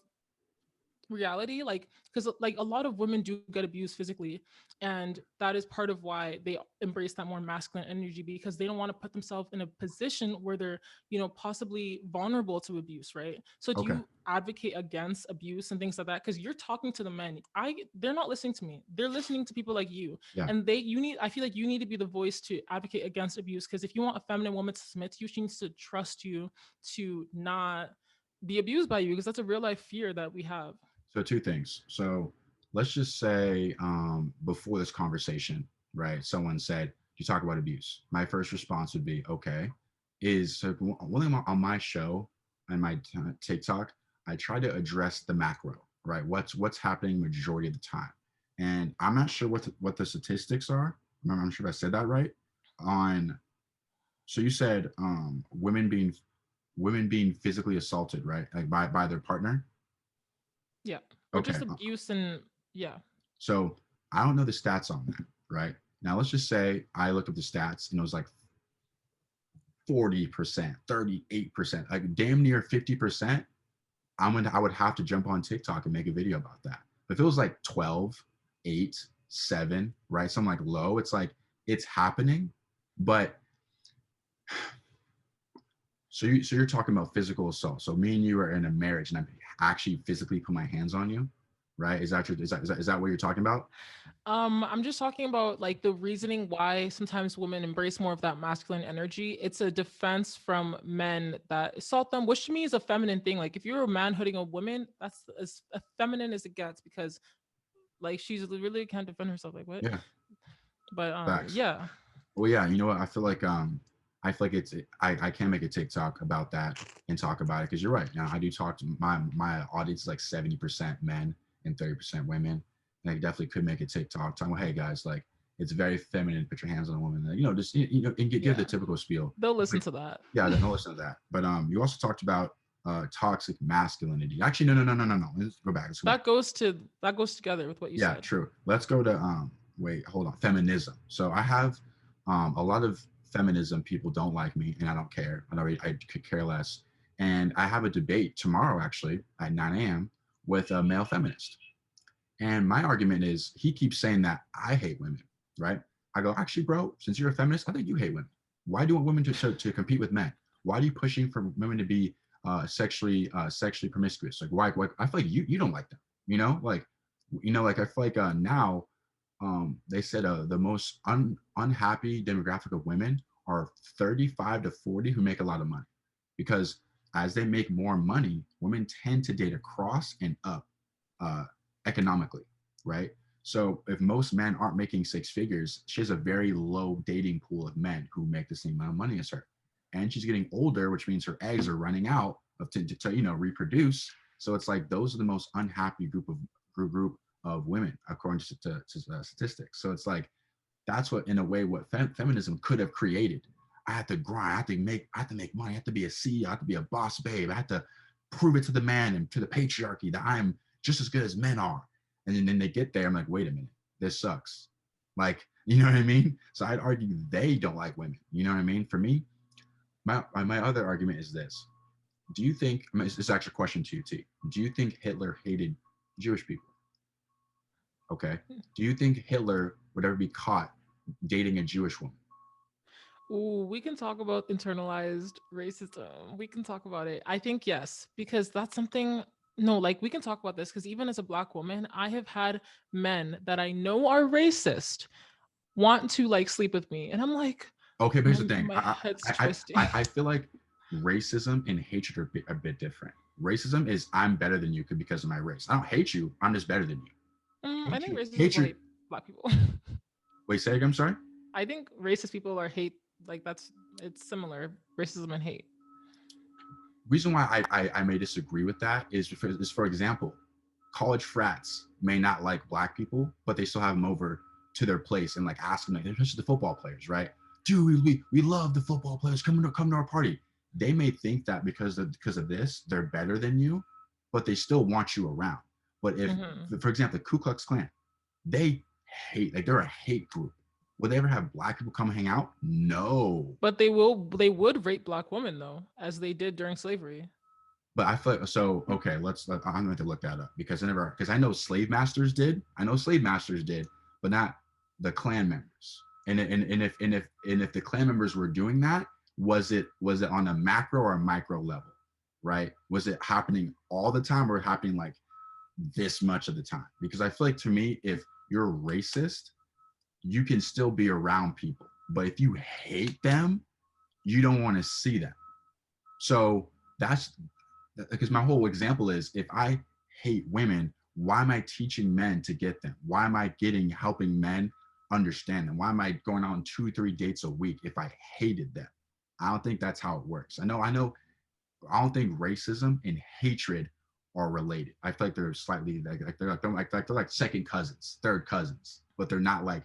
reality, like, because like a lot of women do get abused physically, and that is part of why they embrace that more masculine energy, because they don't want to put themselves in a position where they're possibly vulnerable to abuse, right? So do Okay. you advocate against abuse and things like that? Because you're talking to the men. They're not listening to me, they're listening to people like you. Yeah. And I feel like you need to be the voice to advocate against abuse, because if you want a feminine woman to submit to you, she needs to trust you to not be abused by you, because that's a real life fear that we have. So two things. So let's just say before this conversation, right? Someone said, "You talk about abuse." My first response would be, "Okay." Is so on my show and my TikTok, I try to address the macro, right? What's happening majority of the time, and I'm not sure what the statistics are. I'm sure I said that right. On so you said women being physically assaulted, right? Like by their partner. Yeah. Or Okay. just abuse and yeah. So I don't know the stats on that, right? Now let's just say I looked up the stats and it was like 40%, 38%, like damn near 50%. I would have to jump on TikTok and make a video about that. But if it was like 12, 8, 7, right? Something like low, it's like it's happening. But so you're talking about physical assault. So me and you are in a marriage and I actually physically put my hands on you, right? Is that what you're talking about? I'm just talking about like the reasoning why sometimes women embrace more of that masculine energy. It's a defense from men that assault them, which to me is a feminine thing. Like if you're a man hitting a woman, that's as feminine as it gets, because like she's really can't defend herself. Like what? Yeah, But facts. yeah. Well, yeah, you know what? I feel like I can make a TikTok about that and talk about it because you're right. Now I do talk to my audience is like 70% men and 30% women, and I definitely could make a TikTok talking about, hey guys, like it's very feminine. Put your hands on a woman, just and give the Yeah. typical spiel. They'll listen Like, to that. yeah, then I'll listen to that. But you also talked about toxic masculinity. Actually, no. Let's go back. Let's go back. That goes together with what you Yeah, said. true. Let's go to wait, hold on. Feminism. So I have a lot of feminism people don't like me and I don't care. I could care less. And I have a debate tomorrow actually at 9 a.m. with a male feminist. And my argument is he keeps saying that I hate women, right? I go, actually, bro, since you're a feminist, I think you hate women. Why do you want women to compete with men? Why are you pushing for women to be sexually promiscuous? Like why I feel like you don't like them, like like I feel like now they said the most unhappy demographic of women are 35 to 40 who make a lot of money because as they make more money, women tend to date across and up uh, economically, right? So if most men aren't making six figures, she has a very low dating pool of men who make the same amount of money as her. And she's getting older, which means her eggs are running out to reproduce. So it's like those are the most unhappy group of women according to statistics. So it's like that's what in a way what feminism could have created. I have to grind. I have to make money. I have to be a CEO. I have to be a boss babe. I have to prove it to the man and to the patriarchy that I'm just as good as men are. And then they get there. I'm like, wait a minute, this sucks. Like, you know what I mean? So I'd argue they don't like women. You know what I mean? For me, my other argument is this. Do you think, this is actually a question to you, T. Do you think Hitler hated Jewish people? Okay. Do you think Hitler would ever be caught dating a Jewish woman? Ooh, we can talk about internalized racism. We can talk about it. I think yes, because that's something. No, like we can talk about this because even as a Black woman, I have had men that I know are racist want to like sleep with me, and I'm like, Okay, but here's the thing. my head's I, twisting. I feel like racism and hatred are a bit different. Racism is I'm better than you because of my race. I don't hate you. I'm just better than you. I think racist people Hatred. hate Black people. Wait, say again. I'm sorry. I think racist people are hate, like that's it's similar, racism and hate. Reason why I may disagree with that is for example, college frats. may not like black people, but they still have them over to their place and like ask them, like, especially the football players, right? Dude, we love the football players. Come to our party. They may think that because of this, they're better than you, but they still want you around. But if, Mm-hmm. for example, the Ku Klux Klan, they hate, like they're a hate group. Would they ever have black people come hang out? No. But they would rape black women though, as they did during slavery. But I feel so. Okay, I'm going to look that up because I know slave masters did. I know slave masters did, but not the Klan members. And if the Klan members were doing that, was it on a macro or a micro level, right? Was it happening all the time or happening like this much of the time? Because I feel like to me, if you're racist, you can still be around people, but if you hate them, you don't want to see them. So that's because my whole example is, if I hate women, why am I teaching men to get them? Why am I helping men understand them? Why am I going on 2-3 dates a week if I hated them? I don't think that's how it works. I I don't think racism and hatred are related. I feel like they're slightly they're like second cousins, third cousins, but they're not like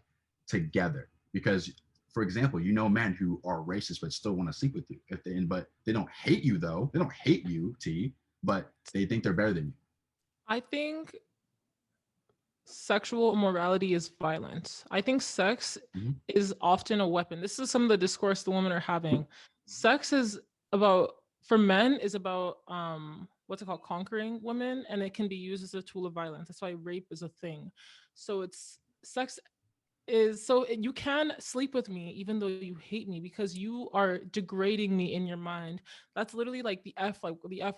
together. Because, for example, men who are racist but still want to sleep with you. But they don't hate you though. They don't hate you, T, but they think they're better than you. I think sexual immorality is violence. I think sex Mm-hmm. is often a weapon. This is some of the discourse the women are having. Sex is about, for men, is about what's it called, conquering women, and it can be used as a tool of violence. That's why rape is a thing. So it's sex is so you can sleep with me even though you hate me because you are degrading me in your mind. That's literally like the F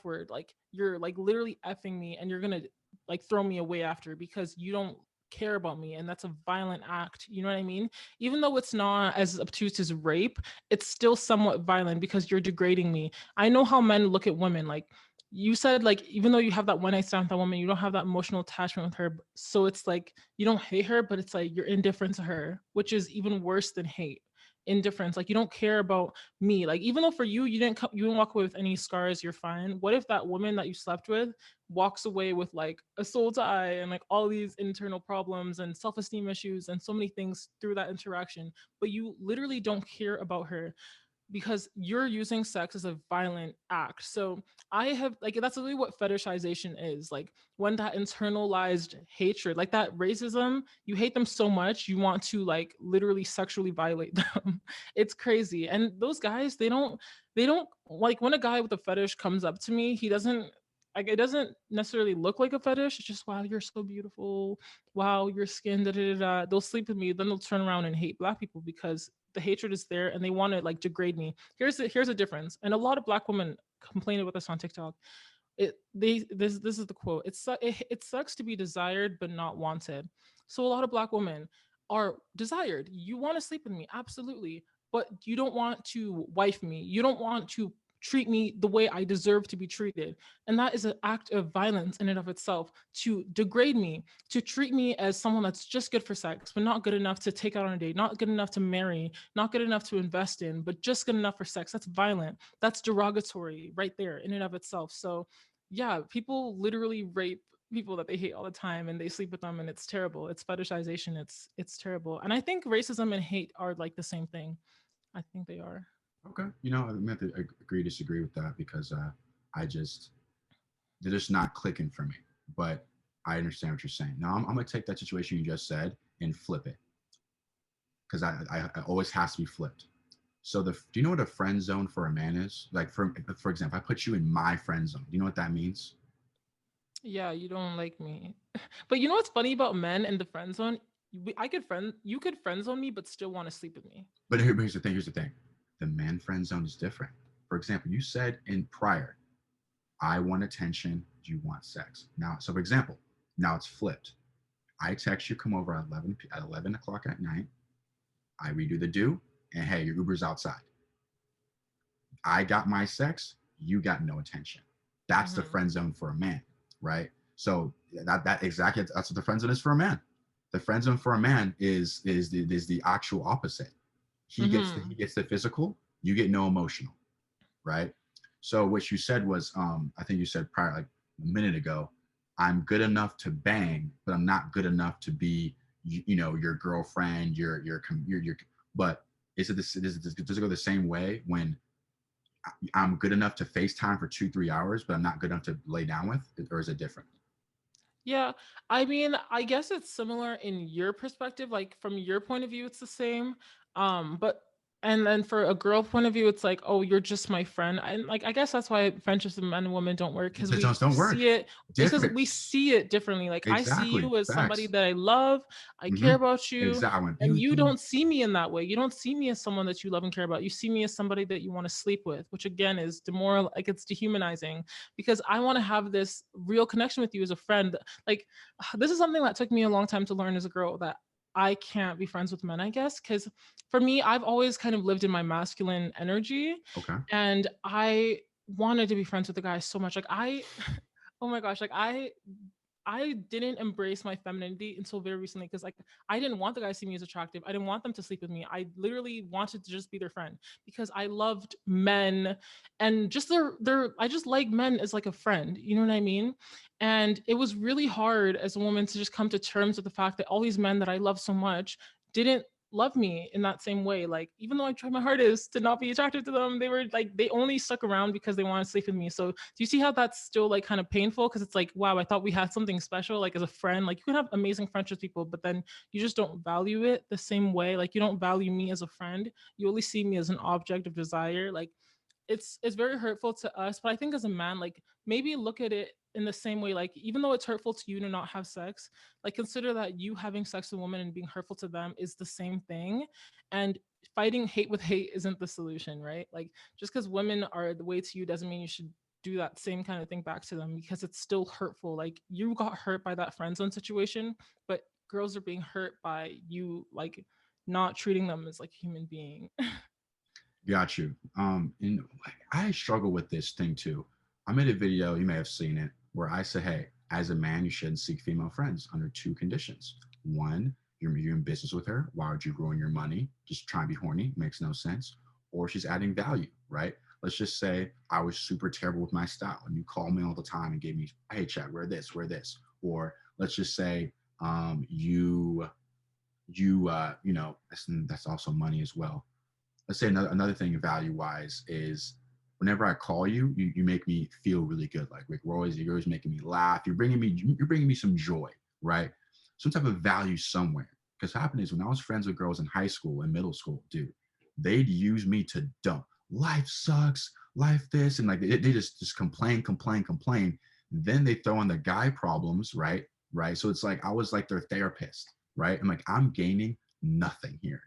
word. Like you're like literally effing me and you're gonna like throw me away after because you don't care about me, and that's a violent act. You know what I mean? Even though it's not as obtuse as rape, it's still somewhat violent because you're degrading me. I know how men look at women. Like you said, like even though you have that one night stand with that woman, you don't have that emotional attachment with her, so it's like you don't hate her, but it's like you're indifferent to her, which is even worse than hate. Indifference, like you don't care about me. Like even though for you, you didn't walk away with any scars, you're fine. What if that woman that you slept with walks away with like a soul tie and like all these internal problems and self-esteem issues and so many things through that interaction, but you literally don't care about her because you're using sex as a violent act. So I have like that's really what fetishization is. Like when that internalized hatred, like that racism, you hate them so much you want to like literally sexually violate them. It's crazy. And those guys, they don't like when a guy with a fetish comes up to me, he doesn't like it doesn't necessarily look like a fetish. It's just wow, you're so beautiful. Wow, your skin, da da da. Da. They'll sleep with me, then they'll turn around and hate black people because the hatred is there and they want to like degrade me. Here's a difference. And a lot of black women complain about this on TikTok. This is the quote. It sucks to be desired but not wanted. So a lot of black women are desired. You want to sleep with me, absolutely, but you don't want to wife me. You don't want to treat me the way I deserve to be treated. And that is an act of violence in and of itself, to degrade me, to treat me as someone that's just good for sex, but not good enough to take out on a date, not good enough to marry, not good enough to invest in, but just good enough for sex. That's violent. That's derogatory right there in and of itself. So yeah, people literally rape people that they hate all the time and they sleep with them, and it's terrible. It's fetishization. It's terrible. And I think racism and hate are like the same thing. I think they are. Okay, I'm going to agree disagree with that because I just they're just not clicking for me. But I understand what you're saying. Now I'm going to take that situation you just said and flip it because I always has to be flipped. So do you know what a friend zone for a man is? Like for example, I put you in my friend zone. Do you know what that means? Yeah, you don't like me. But you know what's funny about men and the friend zone? You could friend zone me, but still want to sleep with me. But here's the thing. Here's the thing. The man friend zone is different. For example, you said in prior, I want attention. You want sex. Now, so for example, now it's flipped. I text you, come over at 11 o'clock at night. I redo the do, and hey, your Uber's outside. I got my sex. You got no attention. That's the Mm-hmm. friend zone for a man, right? So that exactly that's what the friend zone is for a man. The friend zone for a man is the actual opposite. He Mm-hmm. gets the physical, you get no emotional, right? So what you said was, I think you said prior, like a minute ago, I'm good enough to bang, but I'm not good enough to be, your girlfriend, but does it go the same way when I'm good enough to FaceTime for 2, 3 hours, but I'm not good enough to lay down with, or is it different? Yeah, I mean, I guess it's similar in your perspective. Like from your point of view, it's the same. But and then for a girl point of view, it's like, oh, you're just my friend. And like I guess that's why friendships with men and women don't work because They we just don't work. see it because Different. we see it differently. Like I see Exactly. you as somebody Facts. that I love, I Hmm. care about you, Exactly. I went and pew you pew. don't see me in that way. You don't see me as someone that you love and care about. You see me as somebody that you want to sleep with, which again is demoral, like it's dehumanizing because I want to have this real connection with you as a friend. Like this is something that took me a long time to learn as a girl that I can't be friends with men, I guess, because for me, I've always kind of lived in my masculine energy Okay. and I wanted to be friends with the guy so much. Like oh my gosh, like I didn't embrace my femininity until very recently because like I didn't want the guys to see me as attractive. I didn't want them to sleep with me. I literally wanted to just be their friend because I loved men and just their I just like men as like a friend. You know what I mean? And it was really hard as a woman to just come to terms with the fact that all these men that I love so much didn't love me in that same way. Like even though I tried my hardest to not be attracted to them, they were like they only stuck around because they wanted to sleep with me. So do you see how that's still like kind of painful? Because it's like, wow, I thought we had something special, like as a friend. Like you can have amazing friendships with people, but then you just don't value it the same way. Like you don't value me as a friend. You only see me as an object of desire. Like it's very hurtful to us, but I think as a man, like maybe look at it in the same way. Like even though it's hurtful to you to not have sex, like consider that you having sex with a woman and being hurtful to them is the same thing, and fighting hate with hate isn't the solution, right? Like just because women are the way to you doesn't mean you should do that same kind of thing back to them because it's still hurtful. Like you got hurt by that friend zone situation, but girls are being hurt by you like not treating them as like a human being. Got you. And I struggle with this thing too. I made a video, you may have seen it, where I say, hey, as a man, you shouldn't seek female friends under 2 conditions. One, you're in business with her. Why would you ruin your money? Just try and be horny. Makes no sense. Or she's adding value, right? Let's just say I was super terrible with my style and you called me all the time and gave me, hey, Chad, wear this, wear this. Or let's just say that's also money as well. Let's say another thing value wise is whenever I call you, you make me feel really good. Like you're always making me laugh. You're bringing me some joy, right? Some type of value somewhere. Because happened is when I was friends with girls in high school and middle school, dude, they'd use me to dump. Life sucks, life this, and like they just complain, complain, complain. Then they throw in the guy problems, right? Right. So it's like I was like their therapist, right? I'm like, I'm gaining nothing here.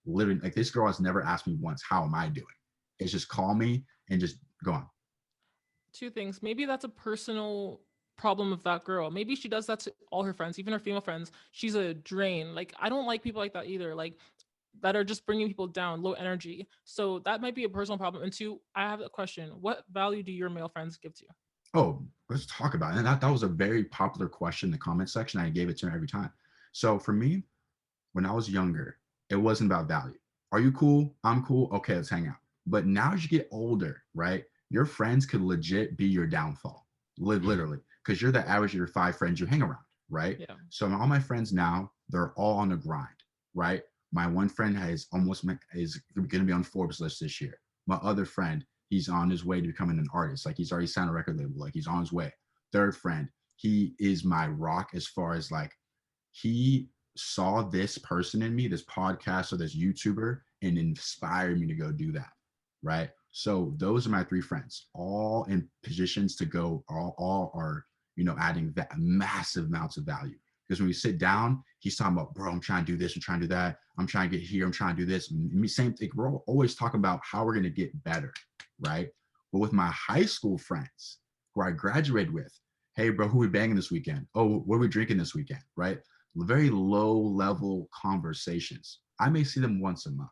Literally, like this girl has never asked me once, how am I doing? It's just call me and just go on. Two things. Maybe that's a personal problem of that girl. Maybe she does that to all her friends, even her female friends. She's a drain. Like I don't like people like that either. Like that are just bringing people down, low energy. So that might be a personal problem. And two, I have a question. What value do your male friends give to you? Oh, let's talk about it. And that was a very popular question in the comment section. I gave it to her every time. So for me, when I was younger, it wasn't about value. Are you cool? I'm cool. Okay, let's hang out. But now as you get older, right, your friends could legit be your downfall, literally, because you're the average of your 5 friends you hang around, right? Yeah. So all my friends now, they're all on the grind, right? My one friend is going to be on Forbes list this year. My other friend, he's on his way to becoming an artist. Like he's already signed a record label. Like he's on his way. Third friend, he is my rock as far as like he saw this person in me, this podcast or this YouTuber, and inspired me to go do that. Right. So those are my 3 friends, all in positions to go, all are, adding that massive amounts of value. Because when we sit down, he's talking about, bro, I'm trying to do this, I'm trying to do that, I'm trying to get here, I'm trying to do this. And same thing. We're always talking about how we're going to get better. Right. But with my high school friends who I graduated with, hey, bro, who we banging this weekend? Oh, what are we drinking this weekend? Right. Very low level conversations. I may see them once a month.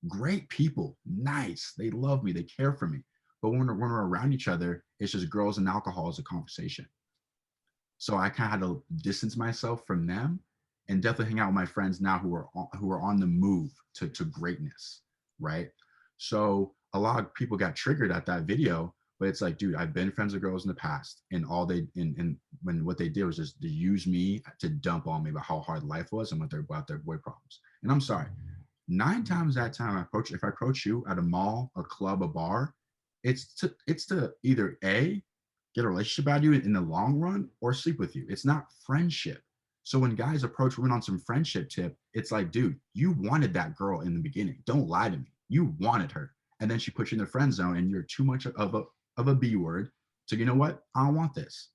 Great people, nice. They love me, they care for me. But when we're around each other, it's just girls and alcohol as a conversation. So I kind of had to distance myself from them and definitely hang out with my friends now who are on the move to greatness, right? So a lot of people got triggered at that video But it's like, dude, I've been friends with girls in the past, and all they and when what they did was just to use me to dump on me about how hard life was and what their about their boy problems. And I'm sorry, 9 times that time if I approach you at a mall, a club, a bar, it's to either A, get a relationship out of you in the long run, or sleep with you. It's not friendship. So when guys approach women on some friendship tip, it's like, dude, you wanted that girl in the beginning. Don't lie to me. You wanted her. And then she puts you in the friend zone and you're too much of a B word. So you know what? I don't want this.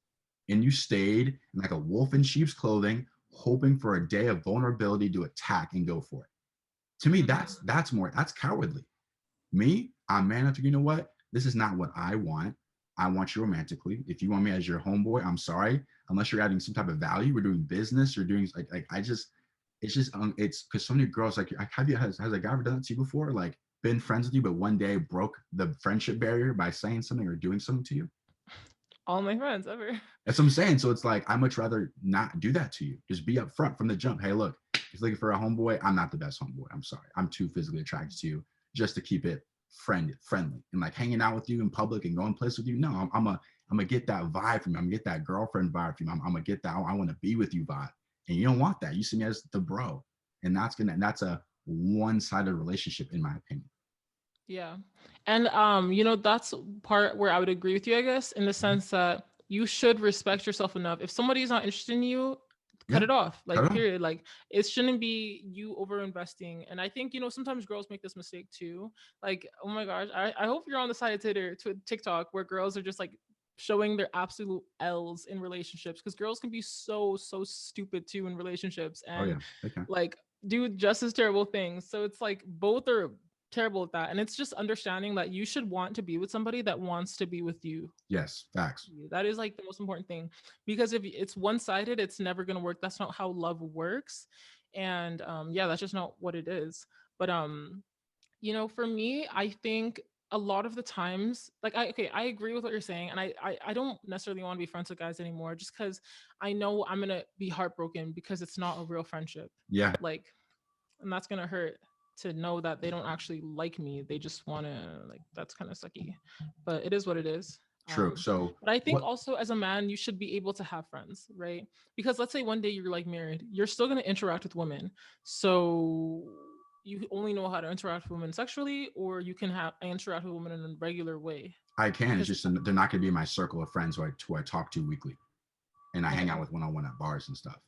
And you stayed like a wolf in sheep's clothing, hoping for a day of vulnerability to attack and go for it. To me, that's cowardly. Me, I'm man enough to, you know what? This is not what I want. I want you romantically. If you want me as your homeboy, I'm sorry. Unless you're adding some type of value, we're doing business, you're doing like I just, it's because so many girls like has a guy ever done that to you before? Like been friends with you, but one day broke the friendship barrier by saying something or doing something to you? All my friends ever. That's what I'm saying. So it's like I much rather not do that to you. Just be upfront from the jump. Hey, look, if you're looking for a homeboy, I'm not the best homeboy. I'm sorry. I'm too physically attracted to you just to keep it friendly and like hanging out with you in public and going places with you. No, I'm gonna get that vibe from you. I'm gonna get that girlfriend vibe from you. I'm gonna get that I want to be with you vibe. And you don't want that. You see me as the bro, and that's a one-sided relationship in my opinion. Yeah. And that's part where I would agree with you, I guess, in the sense that you should respect yourself enough. If somebody's not interested in you, cut Yeah, it off. cut Like, it off. period. Like, it shouldn't be you over investing. And I think, sometimes girls make this mistake too. Like, oh my gosh, I hope you're on the side of TikTok where girls are just like showing their absolute L's in relationships, because girls can be so stupid too in relationships Oh and yeah, okay. like do just as terrible things. So it's like both are terrible at that. And it's just understanding that you should want to be with somebody that wants to be with you. Yes, facts. That is like the most important thing, because if it's one-sided, it's never going to work. That's not how love works. And yeah, that's just not what it is. But for me, I think a lot of the times, like I agree with what you're saying, and I don't necessarily want to be friends with guys anymore, just because I know I'm gonna be heartbroken because it's not a real friendship. Yeah, Like, and that's gonna hurt to know that they don't actually like me. They just want to, like, that's kind of sucky, but it is what it is. true. So But I think what also as a man, you should be able to have friends, right? Because let's say one day you're like married, you're still going to interact with women. So you only know how to interact with women sexually, or you can have interact with women in a regular way. I can, it's Because, just they're not going to be my circle of friends who I talk to weekly and I hang out okay, with one-on-one at bars and stuff.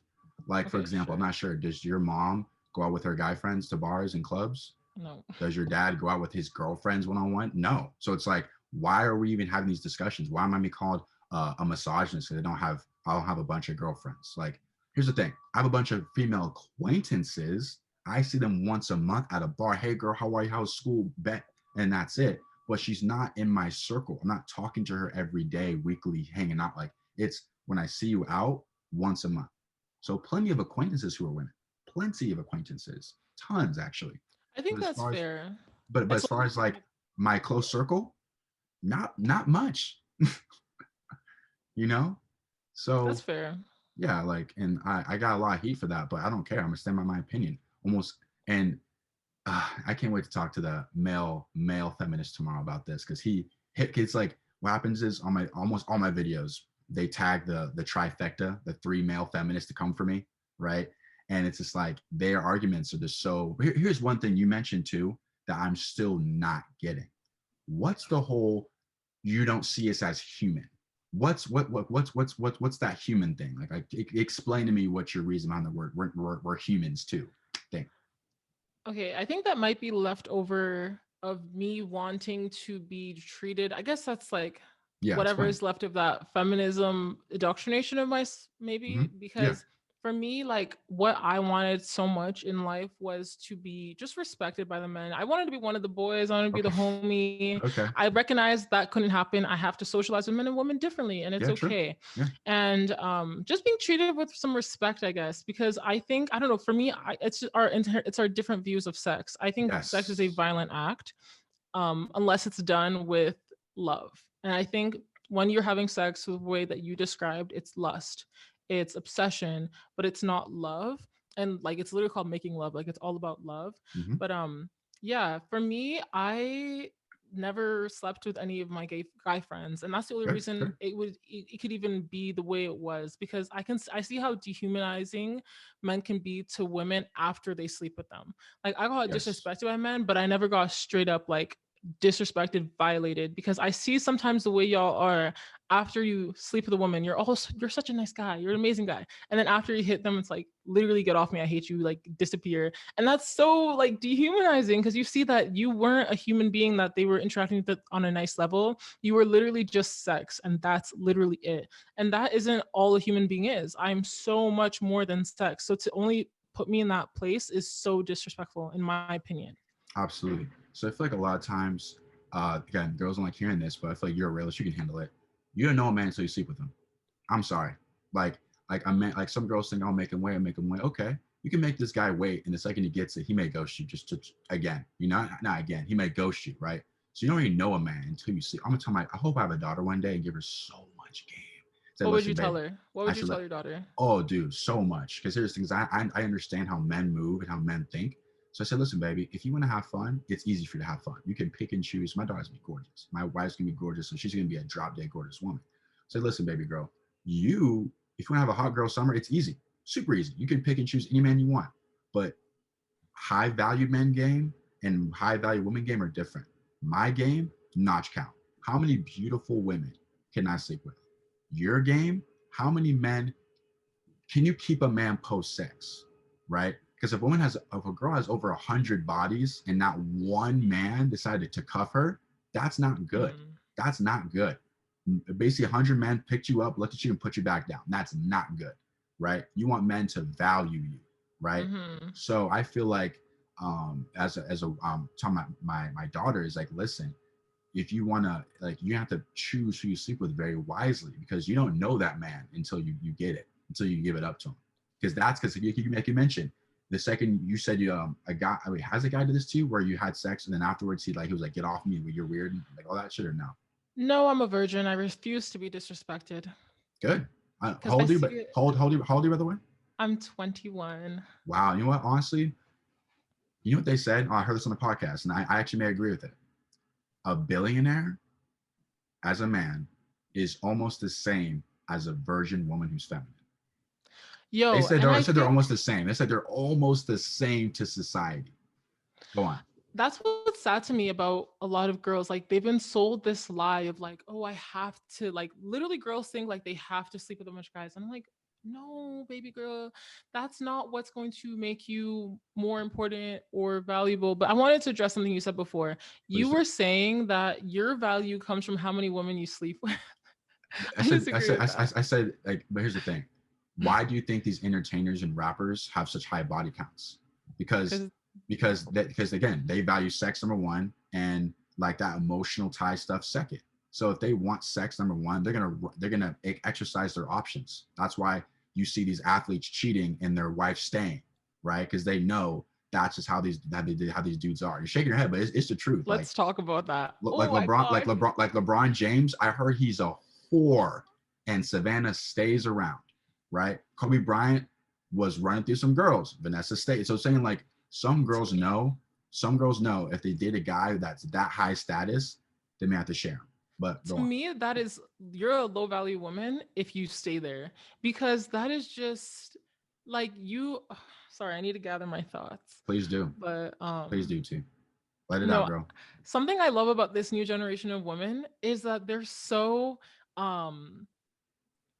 Like for okay, example, I'm sure. not sure, does your mom go out with her guy friends to bars and clubs? No. Does your dad go out with his girlfriends one-on-one? No. So it's like, why are we even having these discussions? Why am I being called a misogynist because I don't have a bunch of girlfriends? Like, here's the thing: I have a bunch of female acquaintances. I see them once a month at a bar. Hey, girl, how are you? How's school? Bet, and that's it. But she's not in my circle. I'm not talking to her every day, weekly, hanging out. Like it's when I see you out once a month. So plenty of acquaintances who are women. Plenty of acquaintances, tons actually. I But think as that's far as fair. but As as far long as like my close circle, not much, you know. That's So fair. yeah, like, and I got a lot of heat for that, but I don't care. I'm gonna stand by my opinion. Almost, and I can't wait to talk to the male feminist tomorrow about this because it's like what happens is on my almost all my videos they tag the trifecta, the three male feminists to come for me, right? And it's just like their arguments are just so. Here's one thing you mentioned too that I'm still not getting. What's the whole you don't see us as human? What's that human thing? Like, explain to me what your reason behind the word we're humans too thing. Okay, I think that might be leftover of me wanting to be treated. I guess that's like Yeah, whatever explain. is left of that feminism indoctrination of Mm-hmm. maybe, Yeah. because for me, like what I wanted so much in life was to be just respected by the men. I wanted to be one of the boys. I wanted to be the Okay. homie. Okay. I recognized that couldn't happen. I have to socialize with men and women differently, and it's Yeah. True. okay. Yeah. And just being treated with some respect, I guess, because I think, I don't know, for me, it's our different views of sex. I think sex is a Yes. violent act, unless it's done with love. And I think when you're having sex the way that you described, it's lust, it's obsession, but it's not love. And like it's literally called making love, like it's all about love. Mm-hmm. But yeah, for me, I never slept with any of my gay guy friends, and that's the only Good, reason good. it could even be the way it was, because I see how dehumanizing men can be to women after they sleep with them. Like, I got Yes, disrespected by men, but I never got straight up like disrespected, violated, because I see sometimes the way y'all are after you sleep with a woman. You're such a nice guy, you're an amazing guy, and then after you hit them, it's like, literally, get off me, I hate you, like, disappear. And that's so like dehumanizing, because you see that you weren't a human being that they were interacting with on a nice level. You were literally just sex, and that's literally it. And that isn't all a human being is. I'm so much more than sex. So to only put me in that place is so disrespectful, in my opinion. absolutely. So I feel like a lot of times, again, girls don't like hearing this, but I feel like you're a realist. You can handle it. You don't know a man until you sleep with him. I'm sorry. Like, I meant, like, some girls think I'll make him wait. I'll make him wait. Okay, you can make this guy wait, and the second he gets it, he may ghost you. Just to, again, you know, not again. He may ghost you, right? So you don't really know a man until you see. I'm gonna tell my. I hope I have a daughter one day and give her so much game. Say, What would you listen, tell babe. her? What I would you should tell let. your daughter? Oh, dude, so much. Because here's things. I understand how men move and how men think. So I said, listen, baby, if you want to have fun, it's easy for you to have fun. You can pick and choose. My daughter's gonna be gorgeous. My wife's gonna be gorgeous, so she's gonna be a drop dead gorgeous woman. So listen, baby girl, you, if you want to have a hot girl summer, it's easy, super easy. You can pick and choose any man you want. But high value men game and high value women game are different. My game, notch count. How many beautiful women can I sleep with? Your game, how many men can you keep a man post sex, right? Because if a girl has over 100 bodies and not one man decided to cuff her, that's not good. Mm-hmm. That's not good. Basically, 100 men picked you up, looked at you, and put you back down. That's not good, right? You want men to value you, right? Mm-hmm. So I feel like, talking about my daughter is like, listen, if you want to, like, you have to choose who you sleep with very wisely, because you don't know that man until you get it, until you give it up to him. Because you mention the second you said you a guy, I mean, has a guy do this to you where you had sex and then afterwards he was like, get off me, you're weird, and like all that shit, or no? No, I'm a virgin. I refuse to be disrespected. Good. Because I see it. Hold you, by the way. I'm 21. Wow. You know what? Honestly, you know what they said? Oh, I heard this on the podcast, and I actually may agree with it. A billionaire as a man is almost the same as a virgin woman who's feminine. They Yo, said and they're, I said they're think almost the same. They said they're almost the same to society. Go on. that's what's sad to me about a lot of girls. Like, they've been sold this lie of like, oh, I have to, like, literally girls think like they have to sleep with a bunch of guys. And I'm like, no, baby girl, that's not what's going to make you more important or valuable. But I wanted to address something you said before. You Please do. were saying that your value comes from how many women you sleep with. I I said, I disagree said, with that. I said, like, but here's the thing. Why do you think these entertainers and rappers have such high body counts? Because, Because because again, they value sex number one, and like that emotional tie stuff second. So if they want sex number one, they're gonna exercise their options. That's why you see these athletes cheating and their wife staying, right? Because they know that's just how these dudes are. You're shaking your head, but it's the truth. let's talk about that. Like Oh my LeBron, God. like LeBron James. I heard he's a whore, and Savannah stays around, right? Kobe Bryant was running through some girls. Vanessa stayed. So saying like some girls know if they date a guy that's that high status, they may have to share him. But go To on, me, that is, you're a low value woman if you stay there, because that is just like you. Sorry, I need to gather my thoughts. please do, But please do too. Let it out, no, girl. something I love about this new generation of women is that they're so um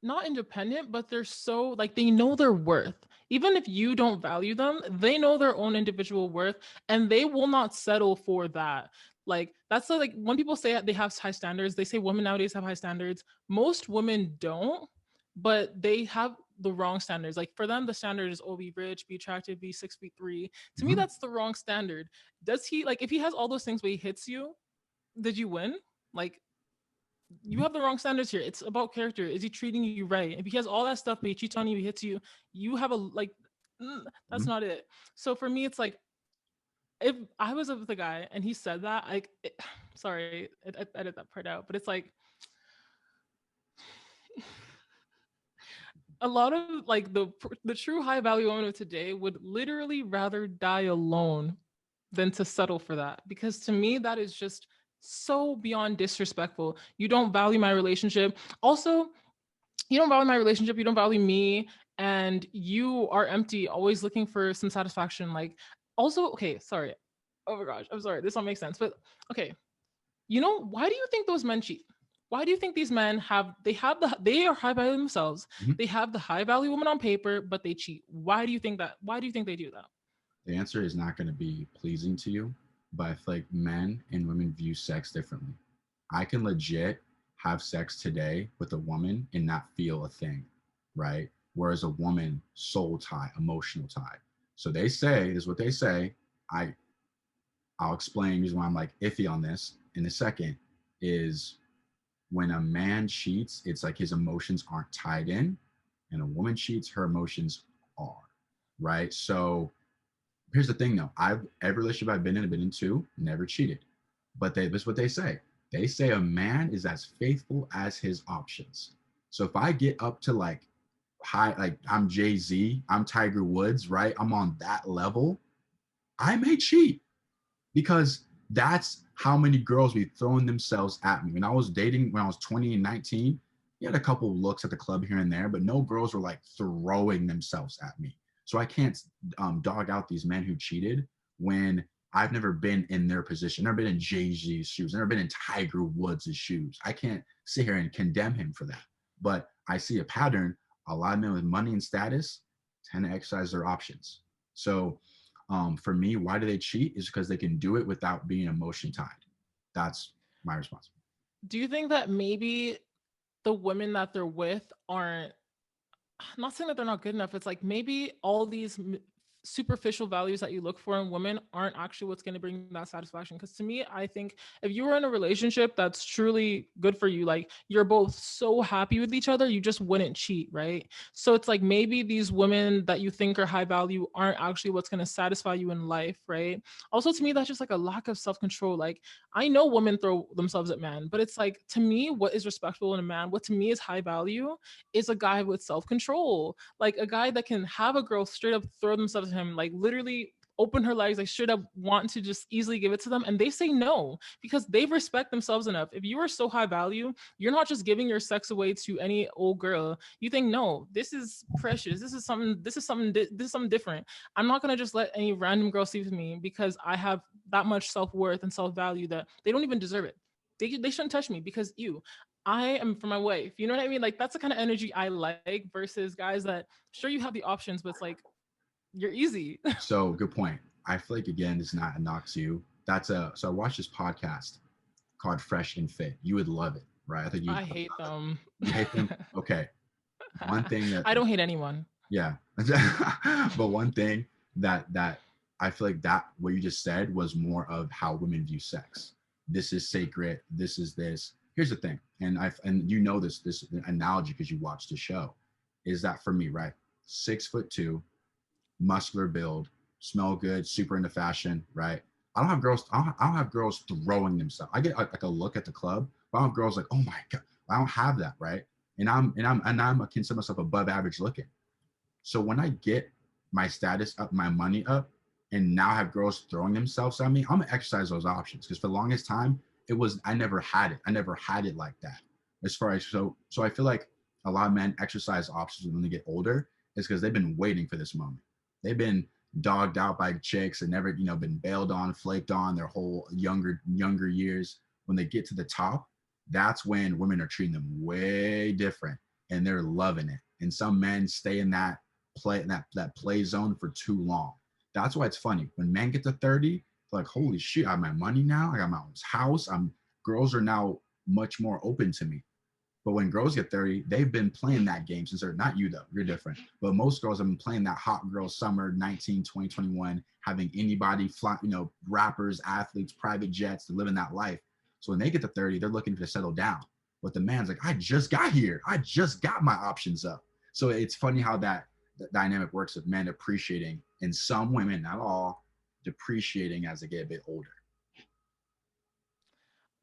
not independent, but they're so like, they know their worth. Even if you don't value them, they know their own individual worth, and they will not settle for that. Like, that's like when people say they have high standards, they say women nowadays have high standards. Most women don't, but they have the wrong standards. Like, for them, the standard is, oh, be rich, be attractive, be 6'3". To me, Mm-hmm. that's the wrong standard. Does he, like, if he has all those things but he hits you, did you win? Like, you Mm-hmm. have the wrong standards here. It's about character. Is he treating you right? If he has all that stuff, but he cheats on you, he hits you, you have a like, that's Mm-hmm. not it. So for me, it's like, if I was with a guy and he said that, sorry, edit that part out. But it's like, a lot of like the true high value woman of today would literally rather die alone than to settle for that, because to me that is just so beyond disrespectful. You don't value my relationship. Also, you don't value my relationship, you don't value me, and you are empty, always looking for some satisfaction. Like, also, okay, sorry. Oh my gosh, I'm sorry. This don't make sense. But okay, why do you think those men cheat? Why do you think these men they are high value themselves? Mhm. They have the high value woman on paper, but they cheat. Why do you think that? Why do you think they do that? The answer is not going to be pleasing to you, but I feel like men and women view sex differently. I can legit have sex today with a woman and not feel a thing, right? Whereas a woman, soul tie, emotional tie. So they say, this is what they say. I I'll explain reason why I'm like iffy on this in a second. Is when a man cheats, it's like his emotions aren't tied in, and a woman cheats, her emotions are, right? So here's the thing though. Every relationship I've been in two, never cheated. But this is what they say. They say a man is as faithful as his options. So if I get up to like high, like I'm Jay-Z, I'm Tiger Woods, right? I'm on that level, I may cheat because that's how many girls be throwing themselves at me. When I was dating, when I was 20 and 19, you had a couple of looks at the club here and there, but no girls were like throwing themselves at me. So I can't dog out these men who cheated when I've never been in their position, never been in Jay-Z's shoes, never been in Tiger Woods' shoes. I can't sit here and condemn him for that. But I see a pattern. A lot of men with money and status tend to exercise their options. So for me, why do they cheat? Is because they can do it without being emotion tied. That's my response. Do you think that maybe the women that they're with aren't, I'm not saying that they're not good enough. It's like maybe all these superficial values that you look for in women aren't actually what's going to bring that satisfaction. Because to me, I think if you were in a relationship that's truly good for you, like you're both so happy with each other, you just wouldn't cheat, right? So it's like maybe these women that you think are high value aren't actually what's going to satisfy you in life, right? Also, to me, that's just like a lack of self control. Like, I know women throw themselves at men, but it's like to me, what is respectful in a man, what to me is high value, is a guy with self control, like a guy that can have a girl straight up throw themselves at him, like literally open her legs, like straight up want to just easily give it to them, and they say no because they respect themselves enough. If you are so high value, you're not just giving your sex away to any old girl. You think, no, this is precious. This is something different. I'm not gonna just let any random girl sleep with me because I have that much self worth and self value that they don't even deserve it. They shouldn't touch me because I am for my wife. You know what I mean? Like that's the kind of energy I like versus guys that sure you have the options, but it's like you're easy. So good point. I feel like again, it's not a knock to you. So I watched this podcast called Fresh and Fit. You would love it, right? I think I hate them. you hate them. Okay. One thing that I don't hate anyone. yeah. But one thing that I feel like that what you just said was more of how women view sex. This is sacred. This is this. Here's the thing, and you know this analogy because you watched the show, is that for me, right? 6'2", muscular build, smell good, super into fashion, right? I don't have girls throwing themselves. I get like a look at the club, but I don't have girls like, oh my god, I don't have that, right? And I'm I consider myself above average looking. So when I get my status up, my money up, and now have girls throwing themselves at me, I'm gonna exercise those options because for the longest time it was I never had it. I never had it like that. As far as so I feel like a lot of men exercise options when they get older is because they've been waiting for this moment. They've been dogged out by chicks and never been bailed on, flaked on their whole younger years. When they get to the top, that's when women are treating them way different and they're loving it. And some men stay in that play zone for too long. That's why it's funny when men get to 30, they're like, holy shit, I have my money now. I got my own house. Girls are now much more open to me. But when girls get 30, they've been playing that game since they're not you though. You're different. But most girls have been playing that hot girl summer 19, 20, 21, having anybody fly, rappers, athletes, private jets, they're living that life. So when they get to 30, they're looking to settle down. But the man's like, I just got here. I just got my options up. So it's funny how that dynamic works of men appreciating, and some women, not all, depreciating as they get a bit older.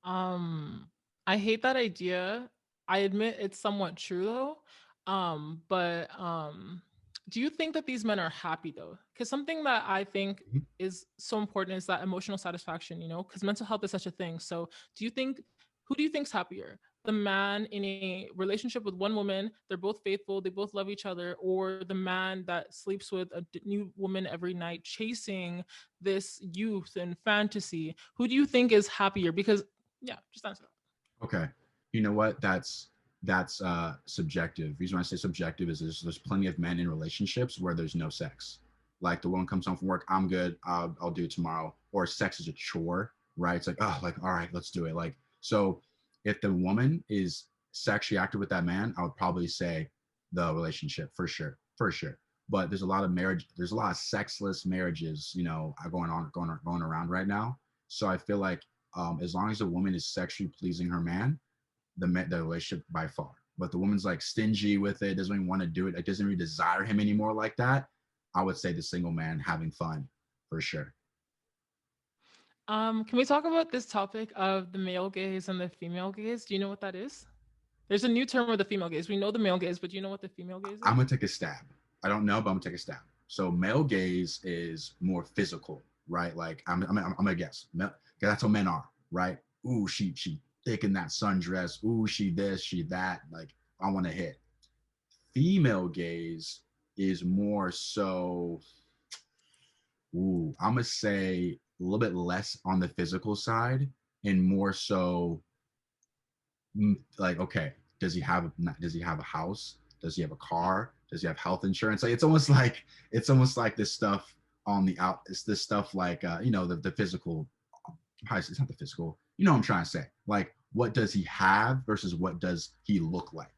Um, I hate that idea. I admit it's somewhat true though. But Do you think that these men are happy though? Because something that I think Mhm. is so important is that emotional satisfaction, because mental health is such a thing. So do you think, who do you think's happier? The man in a relationship with one woman, they're both faithful, they both love each other, or the man that sleeps with a new woman every night, chasing this youth and fantasy? Who do you think is happier? Because, yeah, just answer that. Okay. You know what? That's subjective. The reason why I say subjective is there's plenty of men in relationships where there's no sex. Like the woman comes home from work, I'm good, I'll do it tomorrow. Or sex is a chore, right? It's like, oh, like, all right, let's do it. Like, so if the woman is sexually active with that man, I would probably say the relationship for sure, for sure. But there's a lot of marriage, there's a lot of sexless marriages, going around right now. So I feel like as long as the woman is sexually pleasing her man, the relationship by far. But the woman's like stingy with it, doesn't even want to do it, like doesn't really desire him anymore like that. I would say the single man having fun for sure. Can we talk about this topic of the male gaze and the female gaze? Do you know what that is? There's a new term of the female gaze. We know the male gaze, but do you know what the female gaze I'm is? gonna take a stab. I don't know, but I'm gonna take a stab. So male gaze is more physical, right? Like I'm gonna guess. That's how men are, right? Ooh, she thick in that sundress. Ooh, she this, she that. Like I want to hit. Female gaze is more so, I'm gonna say a little bit less on the physical side and more so like, okay, does he have a house? Does he have a car? Does he have health insurance? Like it's almost like this stuff on the out. It's this stuff like the physical. It's not the physical. You know what I'm trying to say? Like, what does he have versus what does he look like?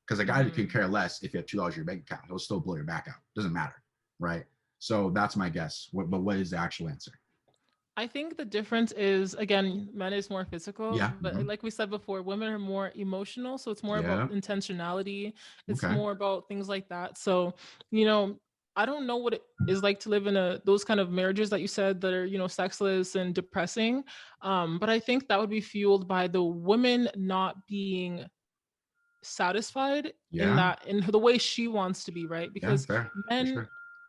Because a guy can Mm. care less if you have $2 in your bank account. He'll still blow your back out. Doesn't matter, right? So that's my guess. But what is the actual answer? I think the difference is, again, men is more physical, Yeah. but like we said before, women are more emotional. So it's more about Yeah. intentionality. It's Okay. more about things like that. So, you know, I don't know what it is like to live in those kind of marriages that you said that are, sexless and depressing. But I think that would be fueled by the women not being satisfied Yeah. in the way she wants to be, right? Yeah. Because Fair. For men,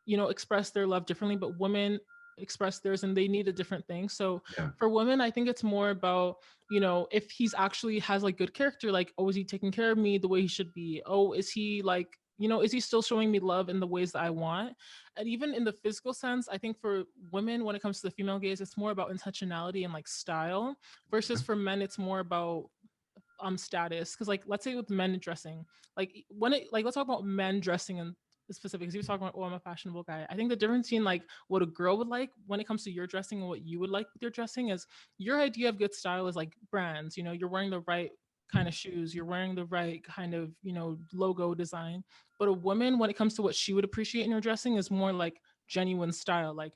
sure. express their love differently, but women express theirs and they need a different thing. So Yeah. for women, I think it's more about, if he's actually has like good character, like, oh, is he taking care of me the way he should be? Oh, is he like, is he still showing me love in the ways that I want? And even in the physical sense, I think for women, when it comes to the female gaze, it's more about intentionality and like style, versus Okay. for men, it's more about status. Because like, let's say with men dressing, like when it like let's talk about men dressing in specific, because he was talking about, oh, I'm a fashionable guy. I think the difference between like what a girl would like when it comes to your dressing and what you would like with your dressing is your idea of good style is like brands. You're wearing the right kind of shoes, you're wearing the right kind of logo design. But a woman, when it comes to what she would appreciate in your dressing, is more like genuine style. Like,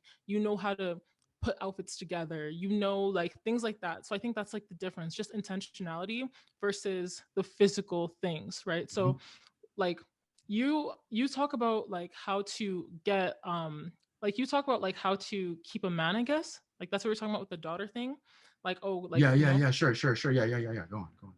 how to put outfits together, like things like that. So I think that's like the difference, just intentionality versus the physical things, right? Mhm. So like, you talk about like how to get like you talk about like how to keep a man, I guess. Like that's what we're talking about with the daughter thing. Like, oh, like, Yeah. Yeah. Yeah. Sure. Sure. Sure. Yeah. Yeah. Yeah. Yeah. Go on. Go on.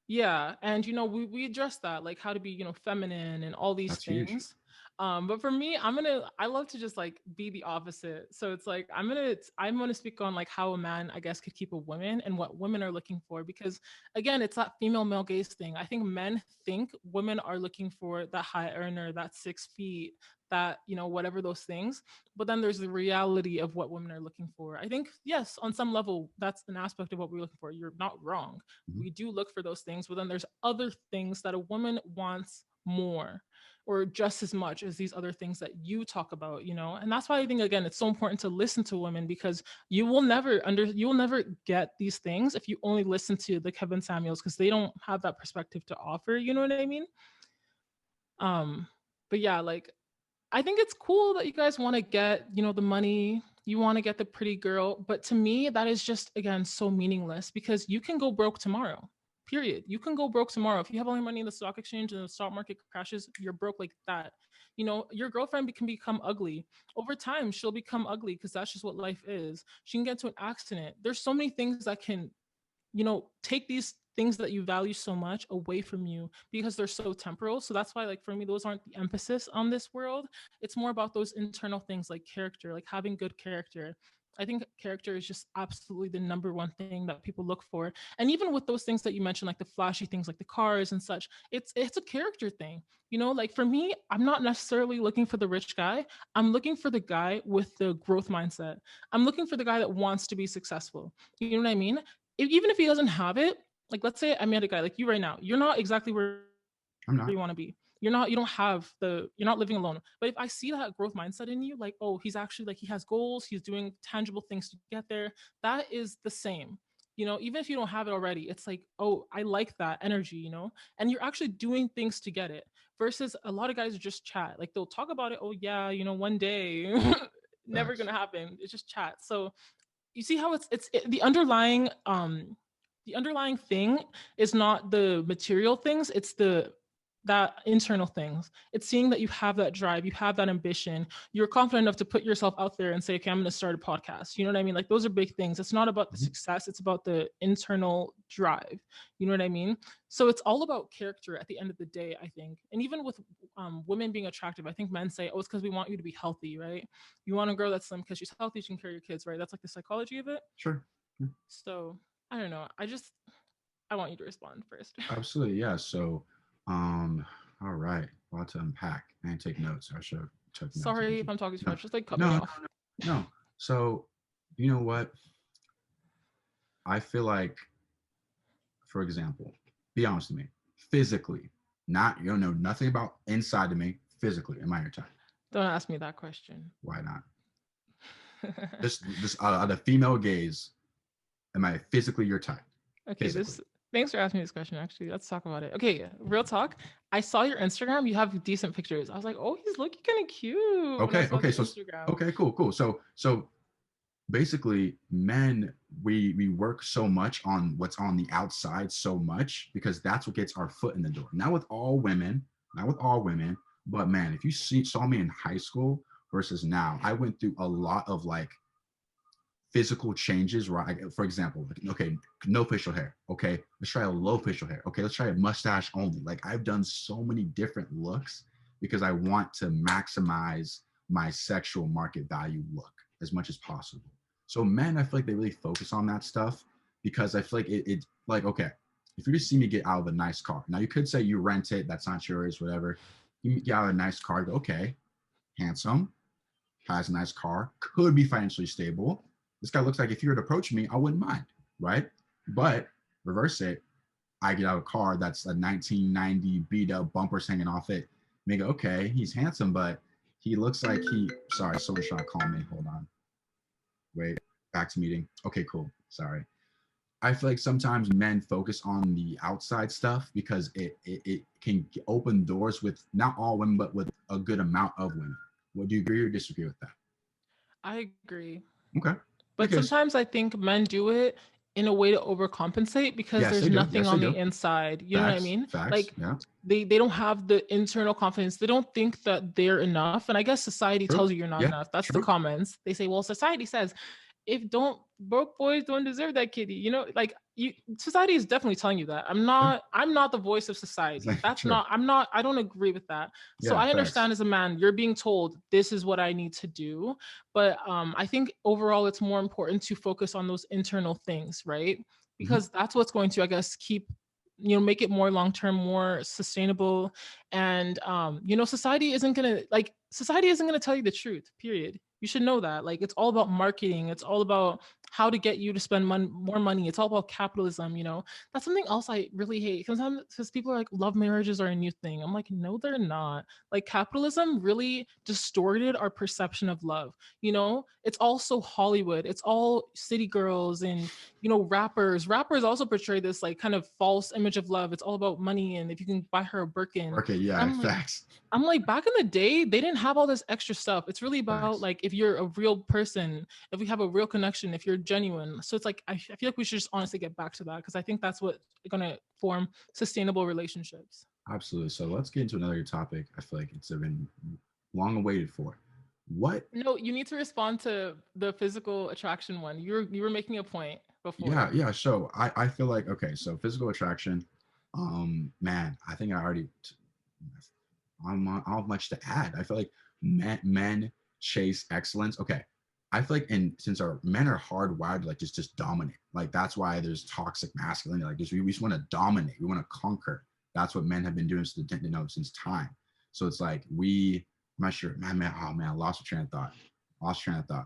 yeah, and we address that, like how to be, feminine and all these That's huge. things. But for me, I love to just like be the opposite. So it's like I'm gonna speak on like how a man, I guess, could keep a woman and what women are looking for, because again, it's that female male gaze thing. I think men think women are looking for that high earner, that 6 feet, that whatever those things. But then there's the reality of what women are looking for. I think, yes, on some level, that's an aspect of what we're looking for. You're not wrong. Mhm. We do look for those things, but then there's other things that a woman wants more, or just as much as these other things that you talk about, and that's why I think, again, it's so important to listen to women, because you will never get these things if you only listen to the Kevin Samuels, because they don't have that perspective to offer, you know what I mean? um but yeah, like, I think it's cool that you guys want to get, the money, you want to get the pretty girl, but to me, that is just, again, so meaningless, because you can go broke tomorrow. Period. You can go broke tomorrow. If you have all your money in the stock exchange and the stock market crashes, you're broke like that. Your girlfriend can become ugly. Over time, she'll become ugly, because that's just what life is. She can get into an accident. There's so many things that can, take these things that you value so much away from you because they're so temporal. So that's why, like, for me, those aren't the emphasis on this world. It's more about those internal things like character, like having good character. I think character is just absolutely the number one thing that people look for. And even with those things that you mentioned, like the flashy things like the cars and such, it's a character thing. Like for me, I'm not necessarily looking for the rich guy. I'm looking for the guy with the growth mindset. I'm looking for the guy that wants to be successful. You know what I mean? Even if he doesn't have it, like let's say I met a guy like you right now. You're not exactly where I'm you not. want to be. You're not living alone. But if I see that growth mindset in you, like, oh, he's actually like he has goals, he's doing tangible things to get there, that is the same. Even if you don't have it already, it's like, oh, I like that energy, and you're actually doing things to get it. Versus a lot of guys just chat. Like they'll talk about it, oh yeah, one day. Never Facts. gonna happen. It's just chat. So you see how the underlying thing is not the material things, it's that internal things. It's seeing that you have that drive, you have that ambition, you're confident enough to put yourself out there and say, okay, I'm going to start a podcast. You know what I mean? Like those are big things. It's not about the Mhm. success, it's about the internal drive. You know what I mean? So it's all about character at the end of the day, I think. And even with women being attractive, I think men say, oh, it's because we want you to be healthy, right? You want a girl that's slim because she's healthy, she can carry your kids, right? That's like the psychology of it. Sure. Yeah, So I don't know. I want you to respond first. absolutely. Yeah. So, all right. A lot to unpack and take notes. I should have took notes. Sorry if I'm talking too No, much. Just like cut no, me no, off. no. So, you know what? I feel like, for example, be honest with me, physically, not, you don't know nothing about inside of me, physically, am I your type? Don't ask me that question. Why not? This the female gaze, am I physically your type? Okay, Physically. this thanks for asking me this question. Actually, let's talk about it. Okay, real talk. I saw your Instagram. You have decent pictures. I was like, oh, he's looking kind of cute when I Okay, saw okay, the so Instagram. okay, cool. So basically men, we work so much on what's on the outside so much because that's what gets our foot in the door. Not with all women, but man, if you saw me in high school versus now, I went through a lot of like physical changes where for example, like, okay, no facial hair, okay, let's try a low facial hair, okay, let's try a mustache only. Like I've done so many different looks because I want to maximize my sexual market value look as much as possible. So men, I feel like they really focus on that stuff because I feel like it like, okay, if you just see me get out of a nice car, now you could say you rent it, that's not yours, whatever. You get out of a nice car, go, okay, handsome, has a nice car, could be financially stable. This guy looks like if you were to approach me, I wouldn't mind, right? But reverse it, I get out of a car that's a 1990 beat up bumpers hanging off it. Make it, okay, he's handsome, but he looks like sorry, someone's trying to call me. Hold on. Wait, back to meeting. Okay, cool. Sorry. I feel like sometimes men focus on the outside stuff because it can open doors with not all women, but with a good amount of women. Would you agree or disagree with that? I agree. Okay. But Because sometimes I think men do it in a way to overcompensate because yes, there's they do. nothing Yes, they on the do. inside. You know what I Facts. mean? Facts. Like Yeah. they don't have the internal confidence. They don't think that they're enough. And I guess society True. tells you you're not Yeah. enough. That's the True. comments. They say, well, society says if don't broke boys don't deserve that kitty. Like society is definitely telling you that. Yeah. I'm not the voice of society. True. I don't agree with that. So Yeah. I Facts. understand as a man, you're being told this is what I need to do. But I think overall it's more important to focus on those internal things, right? Mhm. Because that's what's going to, I guess, keep make it more long term, more sustainable. And society isn't gonna tell you the truth, period. You should know that. Like it's all about marketing, it's all about how to get you to spend more money. It's all about capitalism. That's something else I really hate. Sometimes because people are like, love marriages are a new thing. I'm like, no, they're not. Like capitalism really distorted our perception of love. It's all so Hollywood. It's all city girls and rappers also portray this like kind of false image of love. It's all about money and if you can buy her a Birkin. Okay. And Yeah. Facts. I'm like, back in the day, they didn't have all this extra stuff. It's really about Facts. like if you're a real person, if we have a real connection, if you're genuine. So it's like I feel like we should just honestly get back to that because I think that's what's gonna form sustainable relationships. Absolutely. So let's get into another topic. I feel like it's been long awaited for. What? No, you need to respond to the physical attraction one. You were making a point. before. Yeah. So I feel like, okay, so physical attraction, man, I think I don't have much to add. I feel like men chase excellence. Okay. I feel like, and since our men are hardwired to like just dominate, like that's why there's toxic masculinity. Like just, we just want to dominate, we want to conquer. That's what men have been doing since time. So it's like I'm not sure, man. Oh man, I lost a train of thought.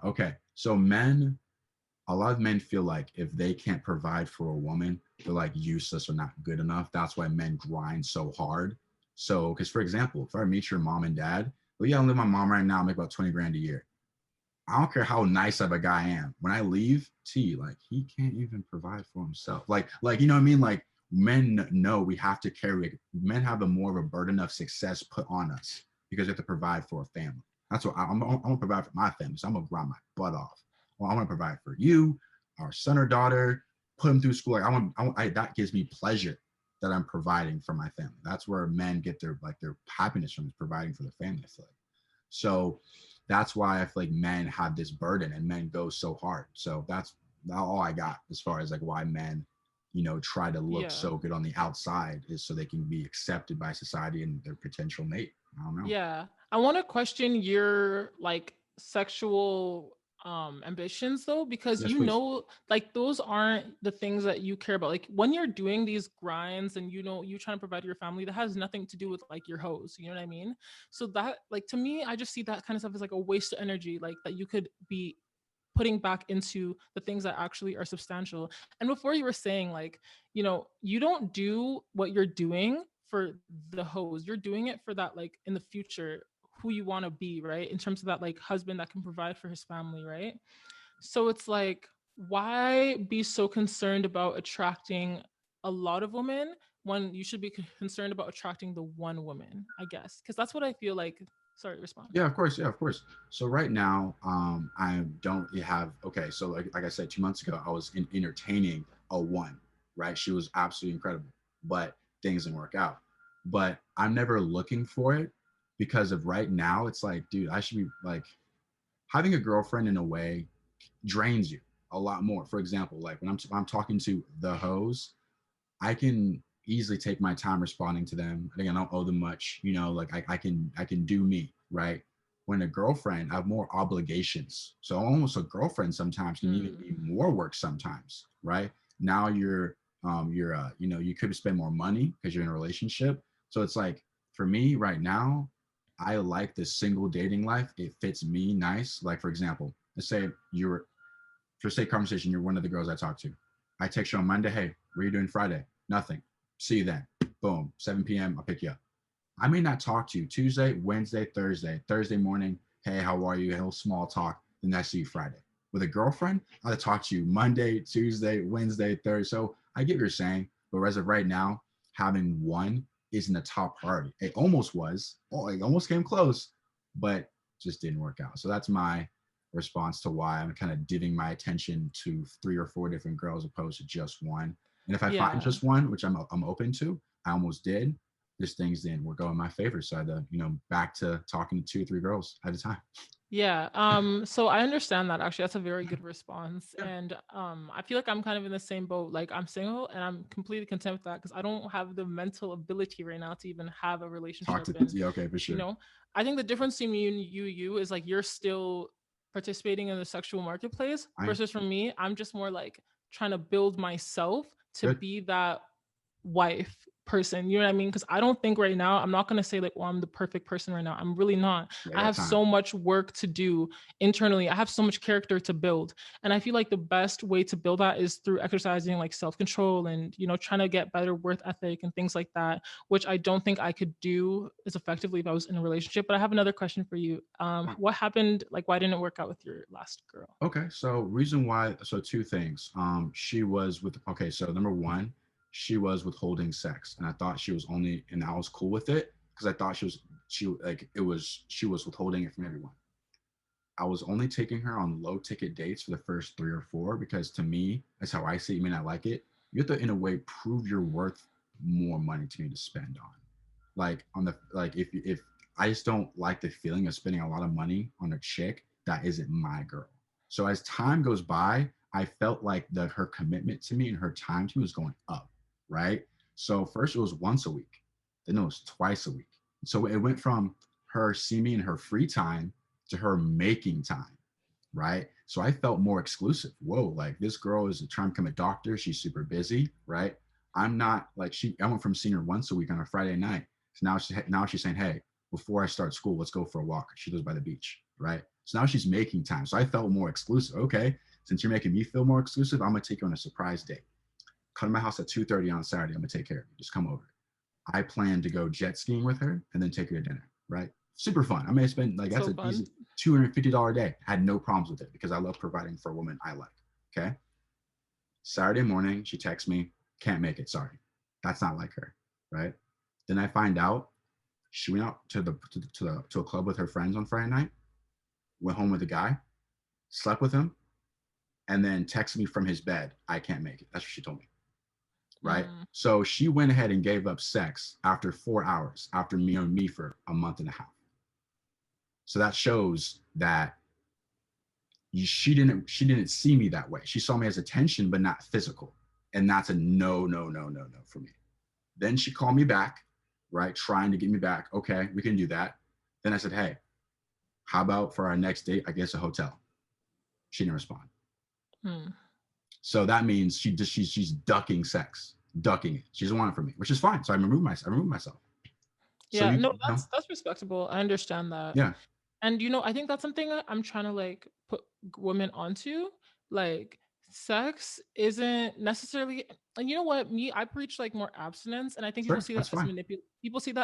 Okay, so a lot of men feel like if they can't provide for a woman, they're like useless or not good enough. That's why men grind so hard. So, because for example, if I meet your mom and dad, well, yeah, I live with my mom right now, I make about 20 grand a year. I don't care how nice of a guy I am. When I leave, like he can't even provide for himself. Like you know what I mean? Like men know we have to carry. Men have a more of a burden of success put on us because we have to provide for a family. That's what I'm gonna provide for my family. So I'm gonna grind my butt off. Well, I want to provide for you, our son or daughter, put them through school. Like that gives me pleasure that I'm providing for my family. That's where men get their happiness from, is providing for the family. I feel like. So that's why I feel like men have this burden and men go so hard. So that's all I got as far as like why men, try to look Yeah. so good on the outside, is so they can be accepted by society and their potential mate. I don't know. Yeah. I want to question your like sexual ambitions though, because Yes, please. like those aren't the things that you care about. Like when you're doing these grinds and you trying to provide your family, that has nothing to do with like your hoes, you know what I mean? So that, like, to me, I just see that kind of stuff as like a waste of energy, like that you could be putting back into the things that actually are substantial. And before, you were saying like, you don't do what you're doing for the hose. You're doing it for that, like in the future, who you want to be, right? In terms of that like husband that can provide for his family, right? So it's like, why be so concerned about attracting a lot of women when you should be concerned about attracting the one woman, I guess? Because that's what I feel like. Sorry, respond. Yeah, of course. Yeah, of course. So right now, I don't have. Okay, so like I said, 2 months ago, I was entertaining a one. Right, she was absolutely incredible, but things didn't work out. But I'm never looking for it because of right now. It's like, dude, I should be like having a girlfriend in a way drains you a lot more. For example, like when I'm talking to the hoes, I can easily take my time responding to them. I think I don't owe them much, like I can do me, right? When a girlfriend, I have more obligations. So almost a girlfriend sometimes can even Mm. be more work sometimes, right? Now you could spend more money because you're in a relationship. So it's like, for me right now, I like the single dating life. It fits me nice. Like for example, let's say you're for sake conversation, you're one of the girls I talk to. I text you on Monday, hey, what are you doing Friday? Nothing. See you then. Boom, 7 p.m. I'll pick you up. I may not talk to you Tuesday, Wednesday, Thursday morning. Hey, how are you? A little small talk. Then I see you Friday. With a girlfriend, I'll talk to you Monday, Tuesday, Wednesday, Thursday. So I get what you're saying, but as of right now, having one isn't a top priority. It almost was. Oh, it almost came close, but just didn't work out. So that's my response to why I'm kind of divvying my attention to 3 or 4 different girls opposed to just one. And if I find Yeah. just one, which I'm open to, I almost did, just things didn't work out in my favor. So I had to, back to talking to 2 or 3 girls at a time. Yeah. So I understand that. Actually, that's a very good response. Yeah. And I feel like I'm kind of in the same boat. Like, I'm single and I'm completely content with that because I don't have the mental ability right now to even have a Talk relationship. to, And yeah, okay, for you sure. know, I think the difference between me and you is like you're still participating in the sexual marketplace I am versus for me, I'm just more like trying to build myself to good. be that wife person, you know what I mean? Because I don't think right now, I'm not going to say like, well, I'm the perfect person right now. I'm really not. Yeah, I I got have time. so much work to do internally. I have so much character to build. And I feel like the best way to build that is through exercising like self-control and, trying to get better worth ethic and things like that, which I don't think I could do as effectively if I was in a relationship. But I have another question for you. What happened? Like, why didn't it work out with your last girl? Okay, so reason why, so two things. She was with, okay, so number one, she was withholding sex, and I thought she was only, and I was cool with it because I thought she was withholding it from everyone. I was only taking her on low ticket dates for the first 3 or 4 because to me, that's how I see it. You may not like it. You have to, in a way, prove you're worth more money to me to spend on. Like on the like if I just don't like the feeling of spending a lot of money on a chick that isn't my girl. So as time goes by, I felt like her commitment to me and her time to me was going up, right? So first it was once a week, then it was twice a week. So it went from her seeing me in her free time to her making time, right? So I felt more exclusive. Whoa, like this girl is trying to become a doctor. She's super busy, right? I'm not like I went from seeing her once a week on a Friday night. So now she's saying, hey, before I start school, let's go for a walk. She lives by the beach, right? So now she's making time. So I felt more exclusive. Okay, since you're making me feel more exclusive, I'm gonna take you on a surprise date. Come to my house at 2:30 on Saturday. I'm gonna take care of you. Just come over. I plan to go jet skiing with her and then take her to dinner, right? Super fun. I may spend like that's So an fun. easy $250 a day. I had no problems with it because I love providing for a woman I like. Okay. Saturday morning, she texts me, can't make it. Sorry. That's not like her. Right. Then I find out she went out to a club with her friends on Friday night, went home with a guy, slept with him, and then texted me from his bed, I can't make it. That's what she told me. Right. So she went ahead and gave up sex after 4 hours after me for a month and a half. So that shows that she didn't see me that way. She saw me as attention, but not physical. And that's a no for me. Then she called me back, right? Trying to get me back. Okay, we can do that. Then I said, hey, how about for our next date, I guess a hotel? She didn't respond. So that means she's ducking sex, ducking it. She doesn't want it from me, which is fine. So I removed myself. So Yeah, no, that's respectable. I understand that. Yeah. And I think that's something that I'm trying to like put women onto. Like, sex isn't necessarily, and you know what? I preach like more abstinence, and I think people Sure, see that that's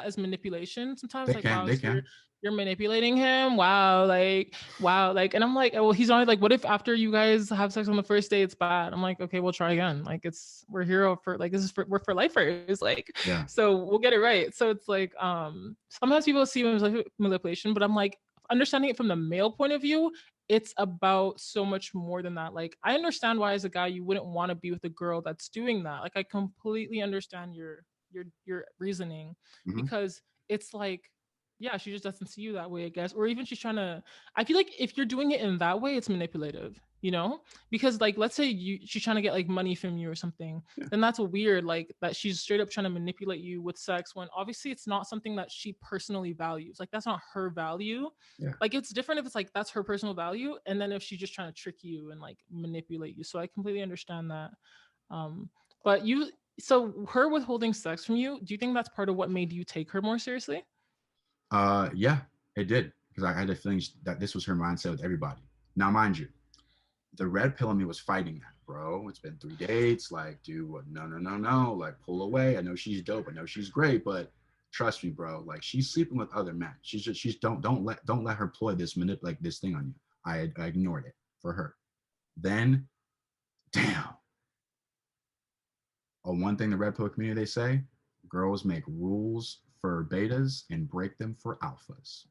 as fine. manipulation sometimes. They Like, can, wow, they so can. you're manipulating him. Wow, like, and I'm like, well, he's not like, what if after you guys have sex on the first day it's bad? I'm like, okay, we'll try again. Like, we're here for like, we're for lifers. Like, Yeah. so we'll get it right. So it's like, sometimes people see it as like manipulation, but I'm like, understanding it from the male point of view, it's about so much more than that. Like, I understand why as a guy you wouldn't want to be with a girl that's doing that. Like, I completely understand your reasoning, Mm-hmm. because it's like, yeah, she just doesn't see you that way, I guess. Or even she's trying to, I feel like if you're doing it in that way, it's manipulative, because like, let's say she's trying to get like money from you or something, Yeah. then that's weird, like that she's straight up trying to manipulate you with sex when obviously it's not something that she personally values. Like, that's not her value. Yeah. Like, it's different if it's like that's her personal value, and then if she's just trying to trick you and like manipulate you. So I completely understand that. But so her withholding sex from you, do you think that's part of what made you take her more seriously? Yeah, it did, because I had a feeling that this was her mindset with everybody. Now, mind you, the red pill in me was fighting that, bro. It's been 3 dates. Like, dude, what? No. Like, pull away. I know she's dope. I know she's great, but trust me, bro. Like, she's sleeping with other men. She's don't let her ploy this manipulate this thing on you. I ignored it for her. Then, damn. One thing the red pill community they say: girls make rules for betas and break them for alphas.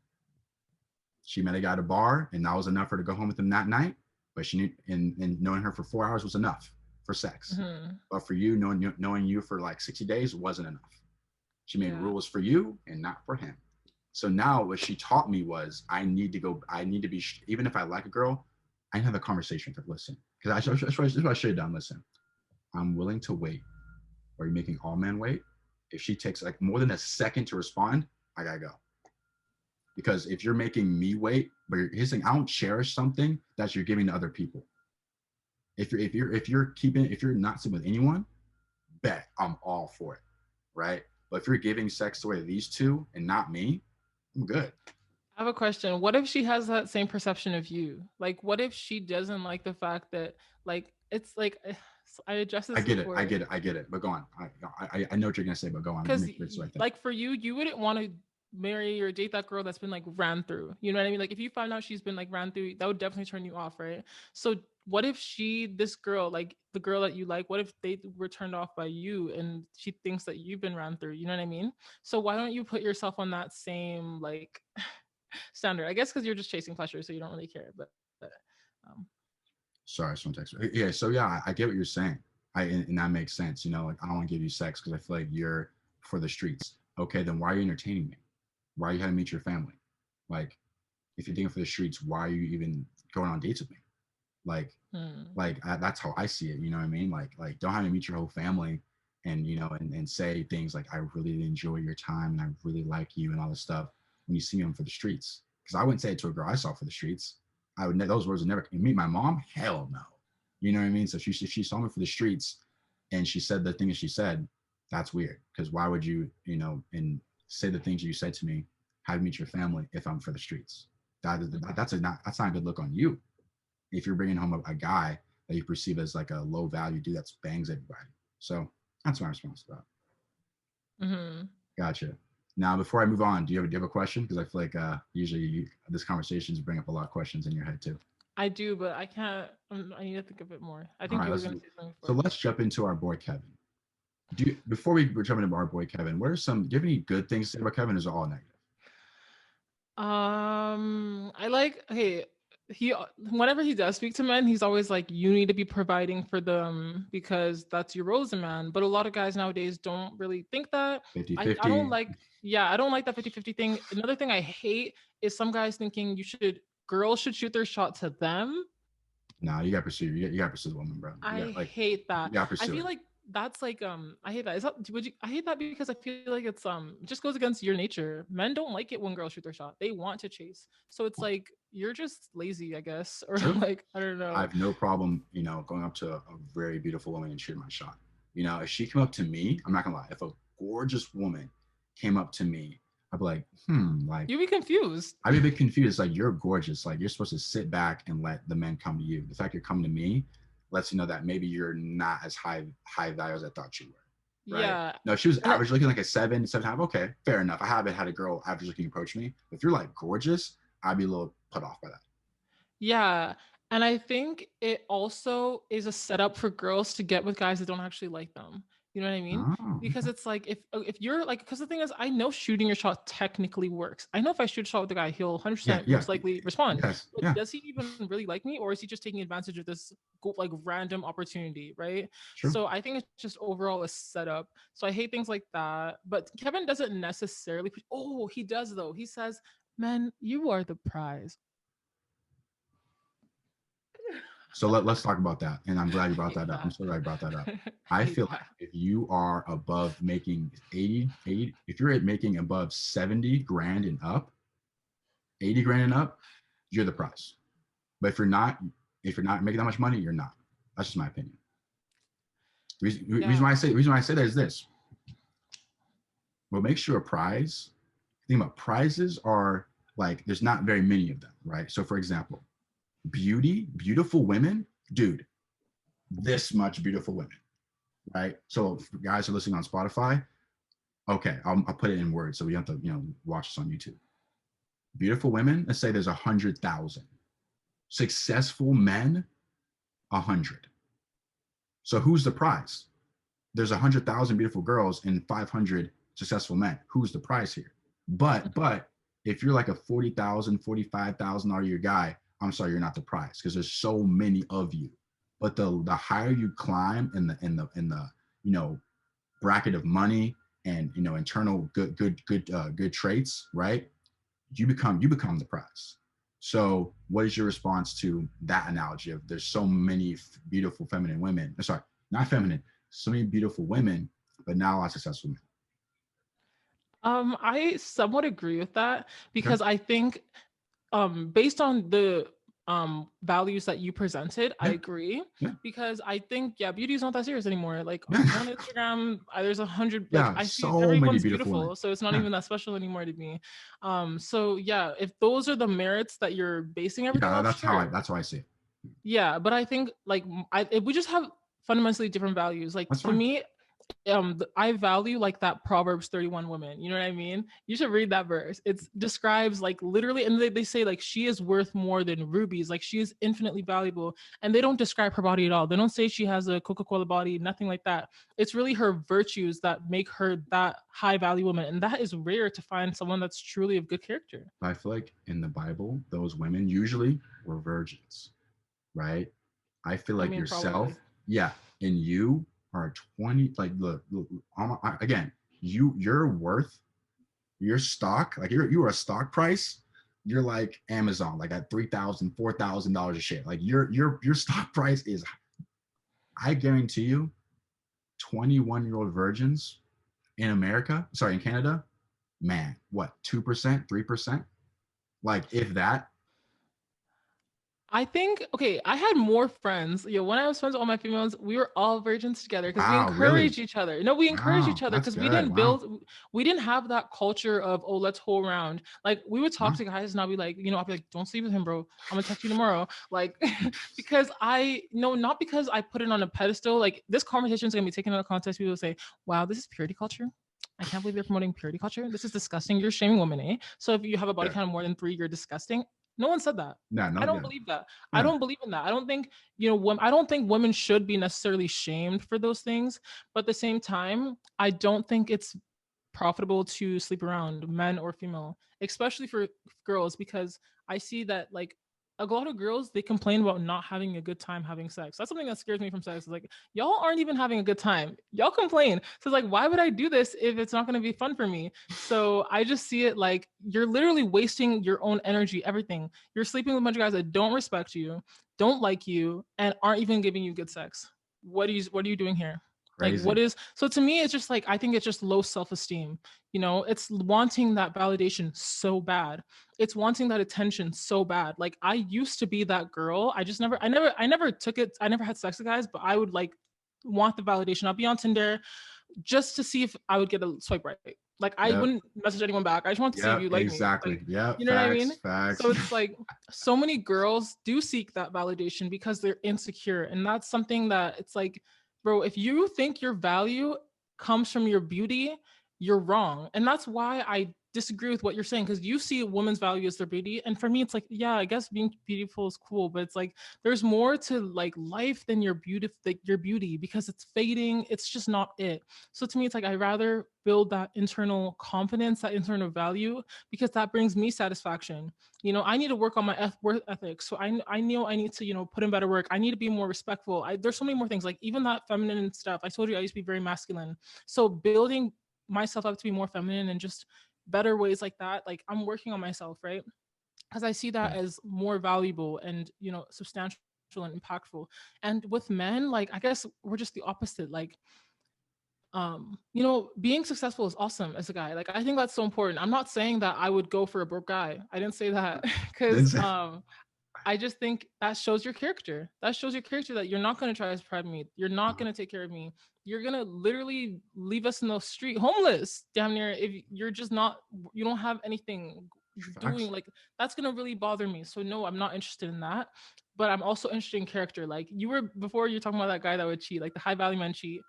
She met a guy at a bar, and that was enough for her to go home with him that night. But she knew, and knowing her for 4 hours was enough for sex. Mm-hmm. But for you, knowing you for like 60 days wasn't enough. She made rules for you and not for him. So now what she taught me was I need to be, even if I like a girl, I have a conversation with her. Listen, because that's what I should have done. Listen, I'm willing to wait. Are you making all men wait? If she takes like more than a second to respond, I gotta go. Because if you're making me wait, but here's the thing, I don't cherish something that you're giving to other people. If you're not sleeping with anyone, bet I'm all for it, right? But if you're giving sex away to these two and not me, I'm good. I have a question. What if she has that same perception of you? Like, what if she doesn't like the fact that, like, it's like, I addressed I this get it. before. I get it. But go on. I know what you're gonna say, but go on. Because, Make sure it's the right thing. like, for you, you wouldn't want to marry or date that girl that's been like ran through. You know what I mean? Like, if you found out she's been like ran through, that would definitely turn you off, right? So what if this girl, like the girl that you like, what if they were turned off by you and she thinks that you've been ran through? You know what I mean? So why don't you put yourself on that same like standard? I guess because you're just chasing pleasure, so you don't really care. But um, Sorry, someone text me. Yeah, so yeah, I get what you're saying. And that makes sense. Like I don't want to give you sex because I feel like you're for the streets. Okay, then why are you entertaining me? Why are you having to meet your family? Like, if you're doing it for the streets, why are you even going on dates with me? Like, Hmm. that's how I see it. You know what I mean? Like don't have me meet your whole family and, and say things like, I really enjoy your time and I really like you and all this stuff when you see them for the streets. Because I wouldn't say it to a girl I saw for the streets. Those words would never meet my mom. Hell no. You know what I mean? So she saw me for the streets and she said the things she said. That's weird. Because why would you, and say the things you said to me, have me meet your family if I'm for the streets? That's not a good look on you if you're bringing home a guy that you perceive as like a low value dude that bangs everybody. So that's my response to that. Hmm. Gotcha. Now, before I move on, do you have a question? Because I feel like usually this conversations bring up a lot of questions in your head too. I do, but I can't. I need to think a bit more. I All think right, you were gonna say something so before. let's jump into our boy Kevin. Before we jump into our boy Kevin, what are some? Do you have any good things to say about Kevin? Or is it all negative? I like. Okay, whenever he does speak to men, he's always like, "You need to be providing for them because that's your role as a man." But a lot of guys nowadays don't really think that. I don't 50-50. like. Yeah, I don't like that 50-50 thing. Another thing I hate is some guys thinking girls should shoot their shot to them. No, you got to pursue. You got to pursue the woman, bro. I Like hate you that. got to I pursue feel it. like that's like I hate that. Is that would you I hate that because I feel like it's it just goes against your nature. Men don't like it when girls shoot their shot. They want to chase. So it's like you're just lazy, I guess. Or True. like I don't I know. have no problem, going up to a very beautiful woman and shooting my shot. If she came up to me, I'm not gonna lie. If a gorgeous woman came up to me, I'd be like, like You'd be confused. I'd be a bit confused. Like, you're gorgeous. Like, you're supposed to sit back and let the men come to you. The fact you're coming to me lets you know that maybe you're not as high value as I thought you were. Right? Yeah. No, she was And average looking, like a 7.5. Okay, fair enough. I haven't had a girl average looking approach me. If you're like gorgeous, I'd be a little put off by that. yeah. And I think it also is a setup for girls to get with guys that don't actually like them. You know what I mean? Oh, Because okay. it's like if you're like, because the thing is, I know shooting your shot technically works. I know if I shoot a shot with the guy, he'll Yeah, 100% yeah, most likely respond. yes, But yeah, does he even really like me, or is he just taking advantage of this like random opportunity, right? true. So I think it's just overall a setup. So I hate things like that. But Kevin doesn't necessarily. Oh, he does though. He says, "Man, you are the prize." So let's talk about that. And I'm glad you I brought hate that up. I'm that. so glad you brought that up. I I hate feel that. like if you are above making 80, if you're making above 70 grand and up, 80 grand and up, you're the prize. But if you're not making that much money, you're not. That's just my opinion. Yeah. Reason why I say that is this. What makes you a prize? Think about prizes are like there's not very many of them, right? So for example, beautiful women, dude, this much beautiful women, right? So for guys who are listening on Spotify, okay, I'll put it in words so we have to watch this on YouTube. Beautiful women, let's say there's 100,000. Successful men, 100. So who's the prize? There's 100,000 beautiful girls and 500 successful men. Who's the prize here? But if you're like a 40,000, 45,000 a year guy, I'm sorry, you're not the prize because there's so many of you. But the higher you climb in the bracket of money and internal good traits, right? You become the prize. So what is your response to that analogy of there's so many beautiful feminine women? Sorry, not feminine, so many beautiful women, but not a lot of successful men. I somewhat agree with that Okay. because I think based on the values that you presented, I Yeah. agree Yeah. because I think beauty is not that serious anymore. Like Yeah. on Instagram, there's 100, like Yeah. I see So many everyone's beautiful women. beautiful, so it's not Yeah. even that special anymore to me. So yeah, if those are the merits that you're basing everything Yeah. off, That's how I. sure. That's how I see it. Yeah, but I think like if we just have fundamentally different values. Like That's to fine. me, I value like that Proverbs 31 woman. You know what I mean? You should read that verse. It describes like literally, and they say like she is worth more than rubies. Like she is infinitely valuable, and they don't describe her body at all. They don't say she has a Coca-Cola body, nothing like that. It's really her virtues that make her that high value woman, and that is rare to find someone that's truly of good character. I feel like in the Bible, those women usually were virgins, right? I feel I like mean, yourself, probably. yeah, and you are 20. Like, look, again, your worth, your stock, like you are a stock price you're like Amazon, like at $3,000, $4,000 a share. Like your stock price is, I guarantee you, 21-year-old virgins in America, sorry, in Canada, man, what, 2%, 3%? Like if that. I think, okay, I had more friends. When I was friends with all my females, we were all virgins together because we Wow, really? encouraged each other. No, we encouraged Wow, each other that's because we good. didn't Wow. build, we didn't have that culture of, oh, let's hold around. Like we would talk Wow. to guys and I'll be like, I'll be like, don't sleep with him, bro. I'm gonna text you tomorrow. Like, because no, not because I put it on a pedestal. Like this conversation is gonna be taken out of context. People say, wow, this is purity culture. I can't believe you're promoting purity culture. This is disgusting. You're shaming women, eh? So if you have a body Yeah. count of more than 3, you're disgusting. No one said that. No, I no, don't yeah. believe that. I Yeah. don't believe in that. I don't think, I don't think women should be necessarily shamed for those things. But at the same time, I don't think it's profitable to sleep around, men or female, especially for girls, because I see that like a lot of girls, they complain about not having a good time having sex. That's something that scares me from sex. It's like, y'all aren't even having a good time. Y'all complain. So it's like, why would I do this if it's not going to be fun for me? So I just see it like you're literally wasting your own energy, everything. You're sleeping with a bunch of guys that don't respect you, don't like you, and aren't even giving you good sex. What are you doing here? Like what Crazy. is, so to me it's just like, I think it's just low self-esteem. It's wanting that validation so bad. It's wanting that attention so bad. Like I used to be that girl. I never took it. I never had sex with guys, but I would like want the validation. I'll be on Tinder just to see if I would get a swipe right. Like I Yep. wouldn't message anyone back. I just want to see if Yep. you like me. Exactly. Like, Yep. you know what I mean? Facts. Facts. So it's like so many girls do seek that validation because they're insecure. And that's something that it's like, bro, if you think your value comes from your beauty, you're wrong. And that's why I disagree with what you're saying, because you see a woman's value as their beauty. And for me, it's like, yeah, I guess being beautiful is cool, but it's like there's more to like life than your beauty, because it's fading. It's just not it. So to me, it's like I rather build that internal confidence, that internal value, because that brings me satisfaction. I need to work on my work ethic. So I know I need to, put in better work. I need to be more respectful. There's so many more things, like even that feminine stuff. I told you I used to be very masculine. So building myself up to be more feminine and just better ways like that. Like I'm working on myself, right? Because I see that Yeah. as more valuable and, substantial and impactful. And with men, like I guess we're just the opposite. Like being successful is awesome as a guy. Like I think that's so important. I'm not saying that I would go for a broke guy. I didn't say that because That's- I just think that shows your character. That shows your character that you're not going to try to provide me. You're not going to take care of me. You're going to literally leave us in the street homeless damn near if you're just not, you don't have anything doing. Facts. Like that's going to really bother me. So no, I'm not interested in that. But I'm also interested in character. Like you're talking about that guy that would cheat, like the high value man cheat.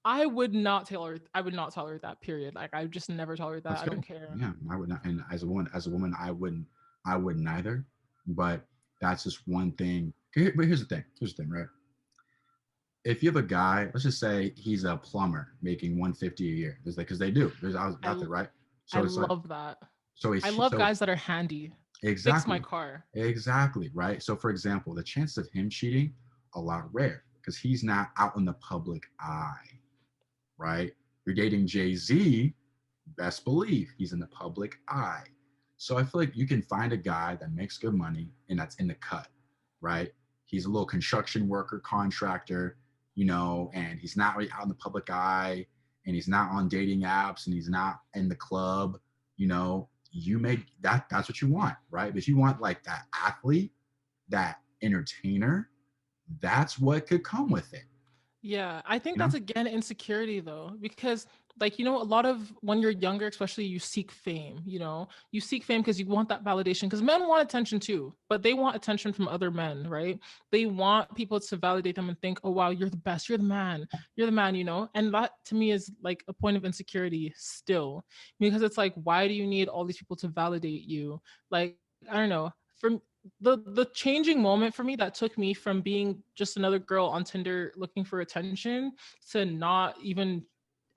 I would not tolerate that, period. Like I just never tolerate that. That's I don't good. care. Yeah, I would not. And as a woman, I wouldn't either. But that's just one thing. But here's the thing. Right? If you have a guy, let's just say he's a plumber making 150 a year, there's like, because they do. There's I out there, right? I So it's like, love that. so I he's love so guys that are handy. Fix my exactly, car. exactly, right. So for example, the chances of him cheating, a lot rare, because he's not out in the public eye, right? You're dating Jay-Z, best believe he's in the public eye. So I feel like you can find a guy that makes good money and that's in the cut, right? He's a little construction worker, contractor, and he's not really out in the public eye, and he's not on dating apps, and he's not in the club, you make that's what you want, right? But you want like that athlete, that entertainer, that's what could come with it, Yeah, I think you know? that's again insecurity though, because like a lot of when you're younger, especially you seek fame, you seek fame because you want that validation, because men want attention too, but they want attention from other men, right? They want people to validate them and think, oh wow, you're the best, you're the man, and that to me is like a point of insecurity still, because it's like, why do you need all these people to validate you? Like, I don't know. For the changing moment for me that took me from being just another girl on Tinder looking for attention to not even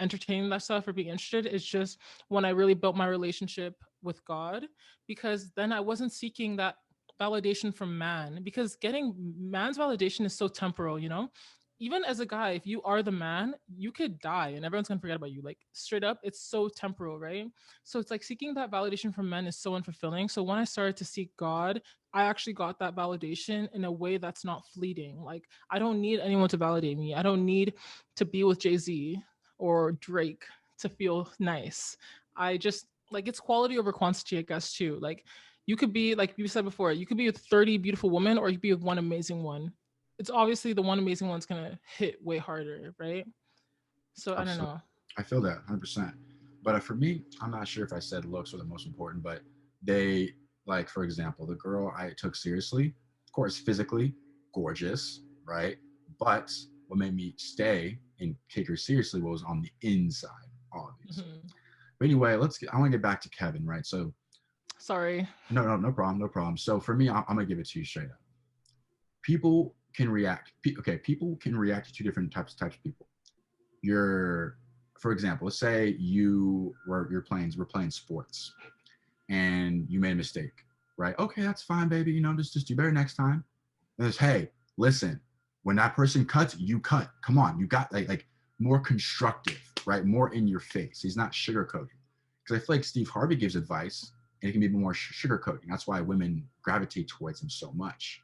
entertaining that stuff or being interested is just when I really built my relationship with God, because then I wasn't seeking that validation from man, because getting man's validation is so temporal. even as a guy, if you are the man, you could die and everyone's gonna forget about you. Like straight up, it's so temporal, right? So it's like seeking that validation from men is so unfulfilling. So when I started to seek God, I actually got that validation in a way that's not fleeting. Like I don't need anyone to validate me. I don't need to be with Jay-Z or Drake to feel nice. I just like it's quality over quantity, I guess, too. Like you could be, like you said before, you could be with 30 beautiful women or you could be with one amazing one. It's obviously the one amazing one's gonna hit way harder, right? So I don't Absolutely. know. I feel that 100%. But for me, I'm not sure if I said looks were the most important, but they, like, for example, the girl I took seriously, of course, physically gorgeous, right? But what made me stay and take her seriously was on the inside, obviously. Mhm. But anyway, I want to get back to Kevin, right? So, Sorry. no problem, no problem. So for me, I'm going to give it to you straight up. People can react. Okay, people can react to two different types of people. You're, for example, let's say we're playing sports and you made a mistake, right? Okay, that's fine, baby. Just do better next time. And it's, hey, listen, when that person cuts, you cut. Come on, you got like more constructive, right? More in your face. He's not sugarcoating. Because I feel like Steve Harvey gives advice and it can be more sugarcoating. That's why women gravitate towards him so much.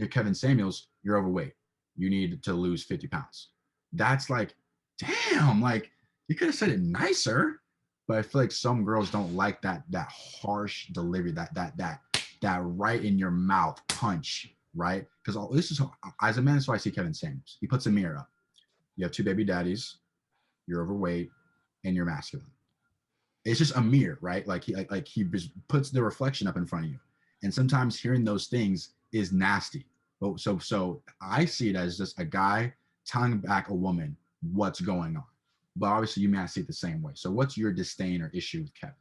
Kevin Samuels, you're overweight. You need to lose 50 pounds. That's like, damn, like you could have said it nicer. But I feel like some girls don't like that harsh delivery, that right in your mouth punch, right? Because all this is, as a man, that's why I see Kevin Samuels. He puts a mirror up. You have two baby daddies, you're overweight, and you're masculine. It's just a mirror, right? Like he puts the reflection up in front of you. And sometimes hearing those things is nasty. But so I see it as just a guy telling back a woman what's going on. But obviously you may not see it the same way. So what's your disdain or issue with Kevin?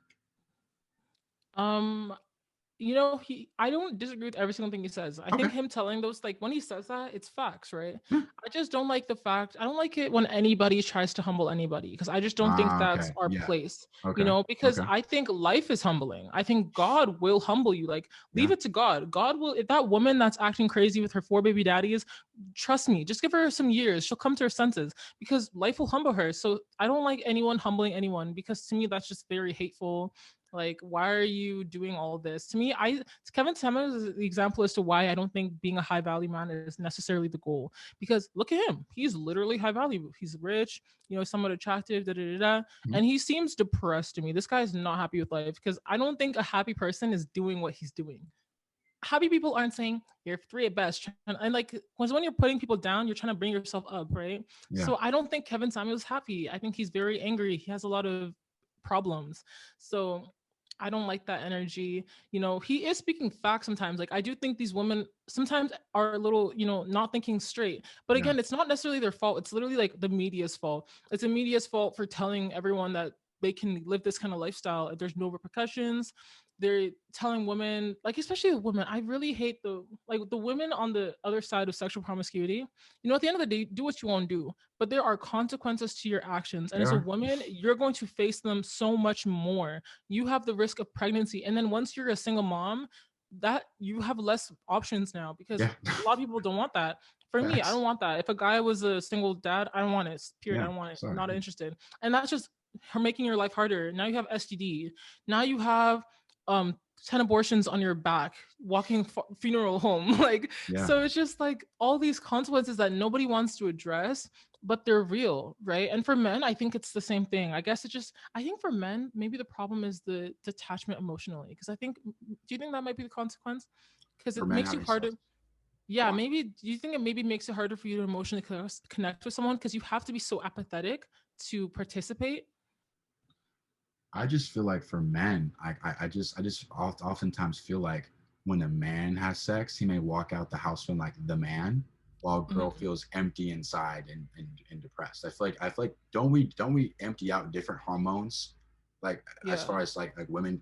Um, he I don't disagree with every single thing he says. I Okay. think him telling those, like when he says that, it's facts, right? Yeah. I just don't like the fact, I don't like it when anybody tries to humble anybody because I just don't think Ah, that's okay. our Yeah. place, Okay. because Okay. I think life is humbling. I think God will humble you. Like leave Yeah. it to God. God will, if that woman that's acting crazy with her four baby daddies, trust me, just give her some years. She'll come to her senses because life will humble her. So I don't like anyone humbling anyone because to me that's just very hateful. Like, why are you doing all this? To me, Kevin Samuels is the example as to why I don't think being a high value man is necessarily the goal. Because look at him, he's literally high value. He's rich, somewhat attractive, da da da da, Mhm. and he seems depressed to me. This guy's not happy with life because I don't think a happy person is doing what he's doing. Happy people aren't saying you're three at best, and like when you're putting people down, you're trying to bring yourself up, right? Yeah. So I don't think Kevin Samuels happy. I think he's very angry. He has a lot of problems. So I don't like that energy. He is speaking facts sometimes. Like I do think these women sometimes are a little, not thinking straight. But Yeah. again, it's not necessarily their fault. It's literally like the media's fault. It's the media's fault for telling everyone that they can live this kind of lifestyle if there's no repercussions. They're telling women, like especially women, I really hate the women on the other side of sexual promiscuity. At the end of the day, do what you want to do, but there are consequences to your actions. And They as a are. woman, you're going to face them so much more. You have the risk of pregnancy. And then once you're a single mom, that you have less options now because Yeah. a lot of people don't want that. For me, I Facts. don't want that. If a guy was a single dad, I don't want it. Period. I Yeah. don't want it. Sorry. Not interested. And that's just her making your life harder. Now you have STD. Now you have 10 abortions on your back, walking funeral home. Like, Yeah. so it's just like all these consequences that nobody wants to address, but they're real, right? And for men, I think it's the same thing. I think for men, maybe the problem is the detachment emotionally. Because do you think that might be the consequence? Because For it men makes you having harder. sex. Go Yeah, on. maybe. Do you think it maybe makes it harder for you to emotionally connect with someone because you have to be so apathetic to participate? I just feel like for men, I just oftentimes feel like when a man has sex, he may walk out the house feeling like the man, while a girl Mhm. feels empty inside and depressed. I feel like don't we empty out different hormones, like as Yeah. far as like women,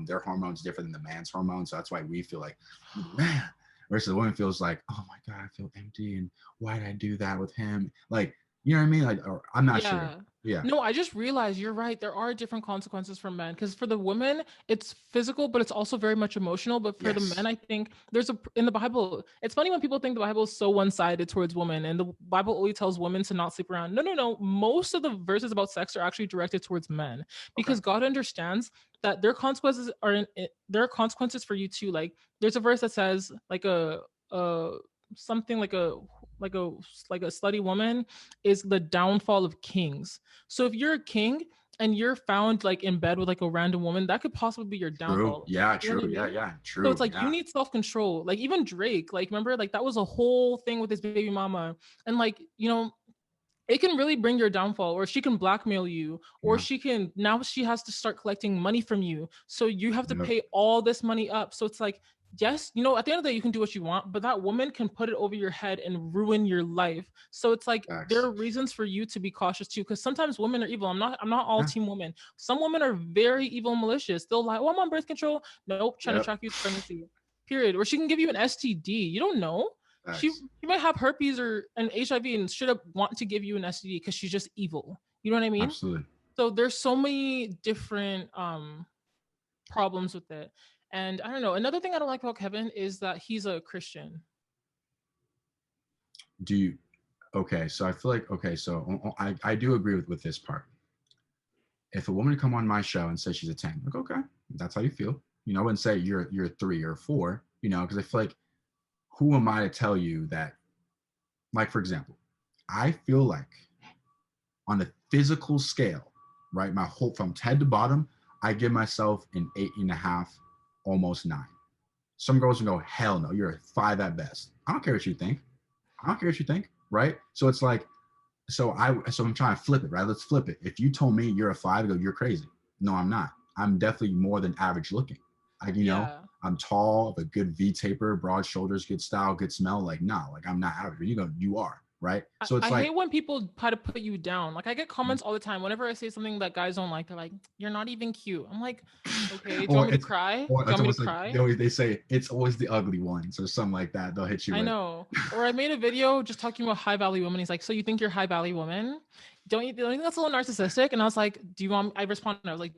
their hormones different than the man's hormones. So that's why we feel like I'm the man, versus the woman feels like, oh my god, I feel empty and why did I do that with him? Like, you know what I mean? Like, or, I'm not sure. Yeah. Yeah. No, I just realized you're right. There are different consequences for men because for the women, it's physical, but it's also very much emotional. But for the men, Yes. I think there's a in the Bible. It's funny when people think the Bible is so one-sided towards women, and the Bible always tells women to not sleep around. No, no, no. Most of the verses about sex are actually directed towards men Okay. because God understands that their consequences are there are consequences for you too. Like there's a verse that says like a something like a like a slutty woman is the downfall of kings. So if you're a king and you're found like in bed with like a random woman, that could possibly be your True. downfall. Yeah. You know what True. I Yeah. mean? Yeah. So True. it's like you Yeah. need self-control. Like even Drake, like remember, like that was a whole thing with his baby mama. And like, you know, it can really bring your downfall, or she can blackmail you, or Yeah. she can now she has to start collecting money from you. So you have to Yep. pay all this money up. So it's like, yes, you know, at the end of the day, you can do what you want, but that woman can put it over your head and ruin your life. So it's like there Facts. are reasons for you to be cautious too, because sometimes women are evil. I'm not all Yeah. team women. Some women are very evil and malicious. They'll lie, oh, I'm on birth control. Nope, trying to Yep. track you to pregnancy. Period. Or she can give you an STD. You don't know. she Facts. she might have herpes or an HIV and should have want to give you an STD because she's just evil. You know what I mean? Absolutely. So there's so many different problems with it. And I don't know. Another thing I don't like about Kevin is that he's a Christian. Do you? Okay. So I feel like okay. So I do agree with this part. If a woman come on my show and says she's a 10, like okay, that's how you feel. You know, I wouldn't say you're a 3 or a 4. You know, because I feel like who am I to tell you that? Like for example, I feel like on the physical scale, right? My whole from head to bottom, I give myself an 8.5, almost 9. Some girls will go, hell no, you're a 5 at best. I don't care what you think. I don't care what you think, right? So it's like, so I'm trying to flip it, right? Let's flip it. If you told me you're a 5, I go, you're crazy. No, I'm not. I'm definitely more than average looking. Yeah. I'm tall, a good V taper, broad shoulders, good style, good smell. Like, no, like I'm not average. But you go, you are, right? I, So it's I like, hate when people try to put you down. Like I get comments all the time whenever I say something that guys don't like. They're like, "You're not even cute." I'm like, "Okay, do you want or me to it's cry? Do or you it's want me to almost like cry?" they say it's always the ugly ones or something like that. They'll hit you I with. know. Or I made a video just talking about high value women. He's like, "So you think you're high value woman? Don't you think that's a little narcissistic?" And I was like, "Do you want?" I responded. I was like,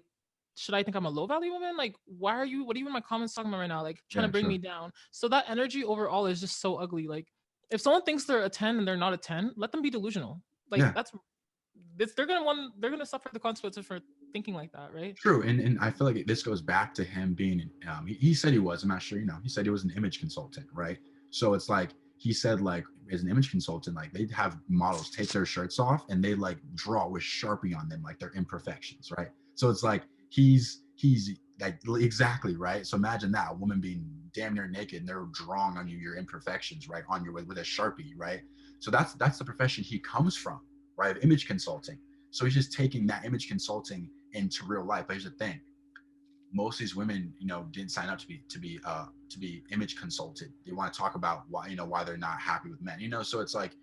"Should I think I'm a low value woman? Like, why are you? What are you in my comments talking about right now? Like, trying Yeah, to bring true. me down?" So that energy overall is just so ugly. Like, if someone thinks they're a 10 and they're not a 10, let them be delusional. Like, Yeah, that's this. They're gonna suffer the consequences for thinking like that, right? true. And I feel like this goes back to him being. He said he was. I'm not sure. You know, he said he was an image consultant, right? So it's like he said, like as an image consultant, like they'd have models take their shirts off and they like draw with Sharpie on them, like their imperfections, right? So it's like he's like exactly right. So imagine that a woman being damn near naked and they're drawing on you your imperfections, right, on your with a Sharpie, right? So that's the profession he comes from, right? Of image consulting. So he's just taking that image consulting into real life. But here's the thing: most of these women, you know, didn't sign up to be image consulted. They want to talk about why, you know, why they're not happy with men, you know. So it's like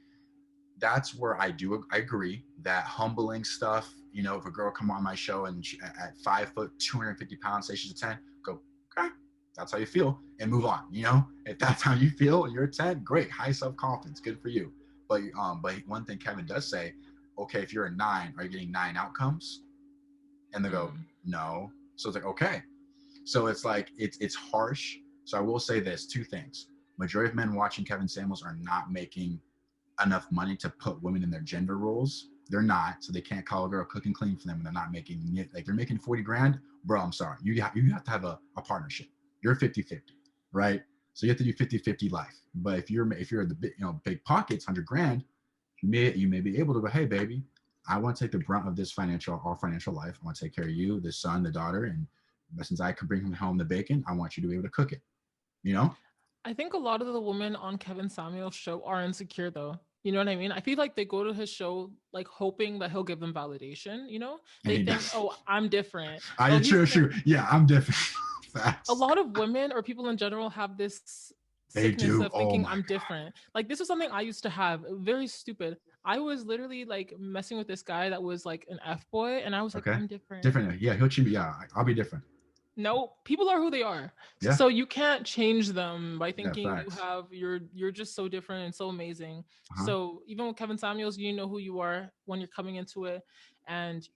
that's where I agree that humbling stuff. You know, if a girl come on my show and she, at 5 foot, 250 pounds, say she's a 10, go okay, that's how you feel, and move on. You know, if that's how you feel, you're a 10, great, high self confidence, good for you. But one thing Kevin does say, okay, if you're a 9, are you getting 9 outcomes? And they go, Mm. no. So it's like, okay. So it's like it's harsh. So I will say this: 2 things. Majority of men watching Kevin Samuels are not making enough money to put women in their gender roles. They're not, so they can't call a girl cook and clean for them, and they're not making it. Like they're making 40 grand, bro. I'm sorry, you have to have a partnership. You're 50-50, right? So you have to do 50-50 life. But if you're the big, you know, big pockets, 100 grand, you may be able to go, hey baby, I want to take the brunt of this all financial life. I want to take care of you, the son, the daughter, and since I can bring home the bacon, I want you to be able to cook it. You know? I think a lot of the women on Kevin Samuel's show are insecure though. You know what I mean? I feel like they go to his show like hoping that he'll give them validation, you know? And They he think, does. "Oh, I'm different. I Oh, he's true, gonna." true. Yeah, I'm different. A Facts. lot of women or people in general have this They sickness do. of Oh thinking my I'm god. different. Like this is something I used to have. Very stupid. I was literally like messing with this guy that was like an F boy and I was like, Okay. "I'm different." Different. Yeah, he'll treat me. Yeah, I'll be different. No, people are who they are. Yeah. So you can't change them by Yeah. thinking Facts. you're just so different and so amazing. Uh-huh. So even with Kevin Samuels, you know who you are when you're coming into it, and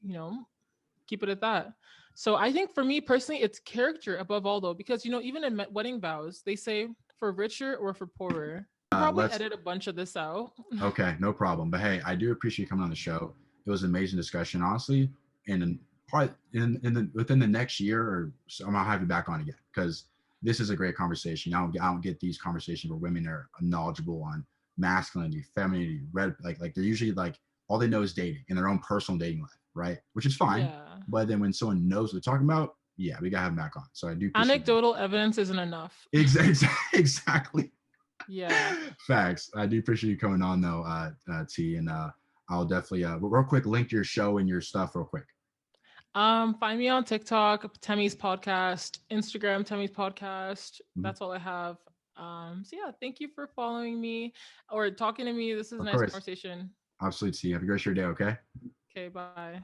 keep it at that. So I think for me personally, it's character above all though, because even in wedding vows, they say for richer or for poorer. I'll probably Let's edit a bunch of this out. Okay, no problem. But hey, I do appreciate you coming on the show. It was an amazing discussion, honestly. And probably within the next year or so, I'm gonna have you back on again because this is a great conversation. I don't get these conversations where women are knowledgeable on masculinity, femininity, like they're usually like all they know is dating in their own personal dating life, right? Which is fine. Yeah. But then when someone knows what they're talking about, yeah, we gotta have them back on. So I do appreciate Anecdotal evidence isn't enough. exactly. Yeah. Facts. I do appreciate you coming on though, T, and I'll definitely real quick link your show and your stuff real quick. Find me on TikTok, Temi's podcast, Instagram, Temi's podcast. Mhm. That's all I have. So yeah, thank you for following me or talking to me. This is a Of nice course. conversation. Absolutely, T. Have a great day, okay? Okay, bye.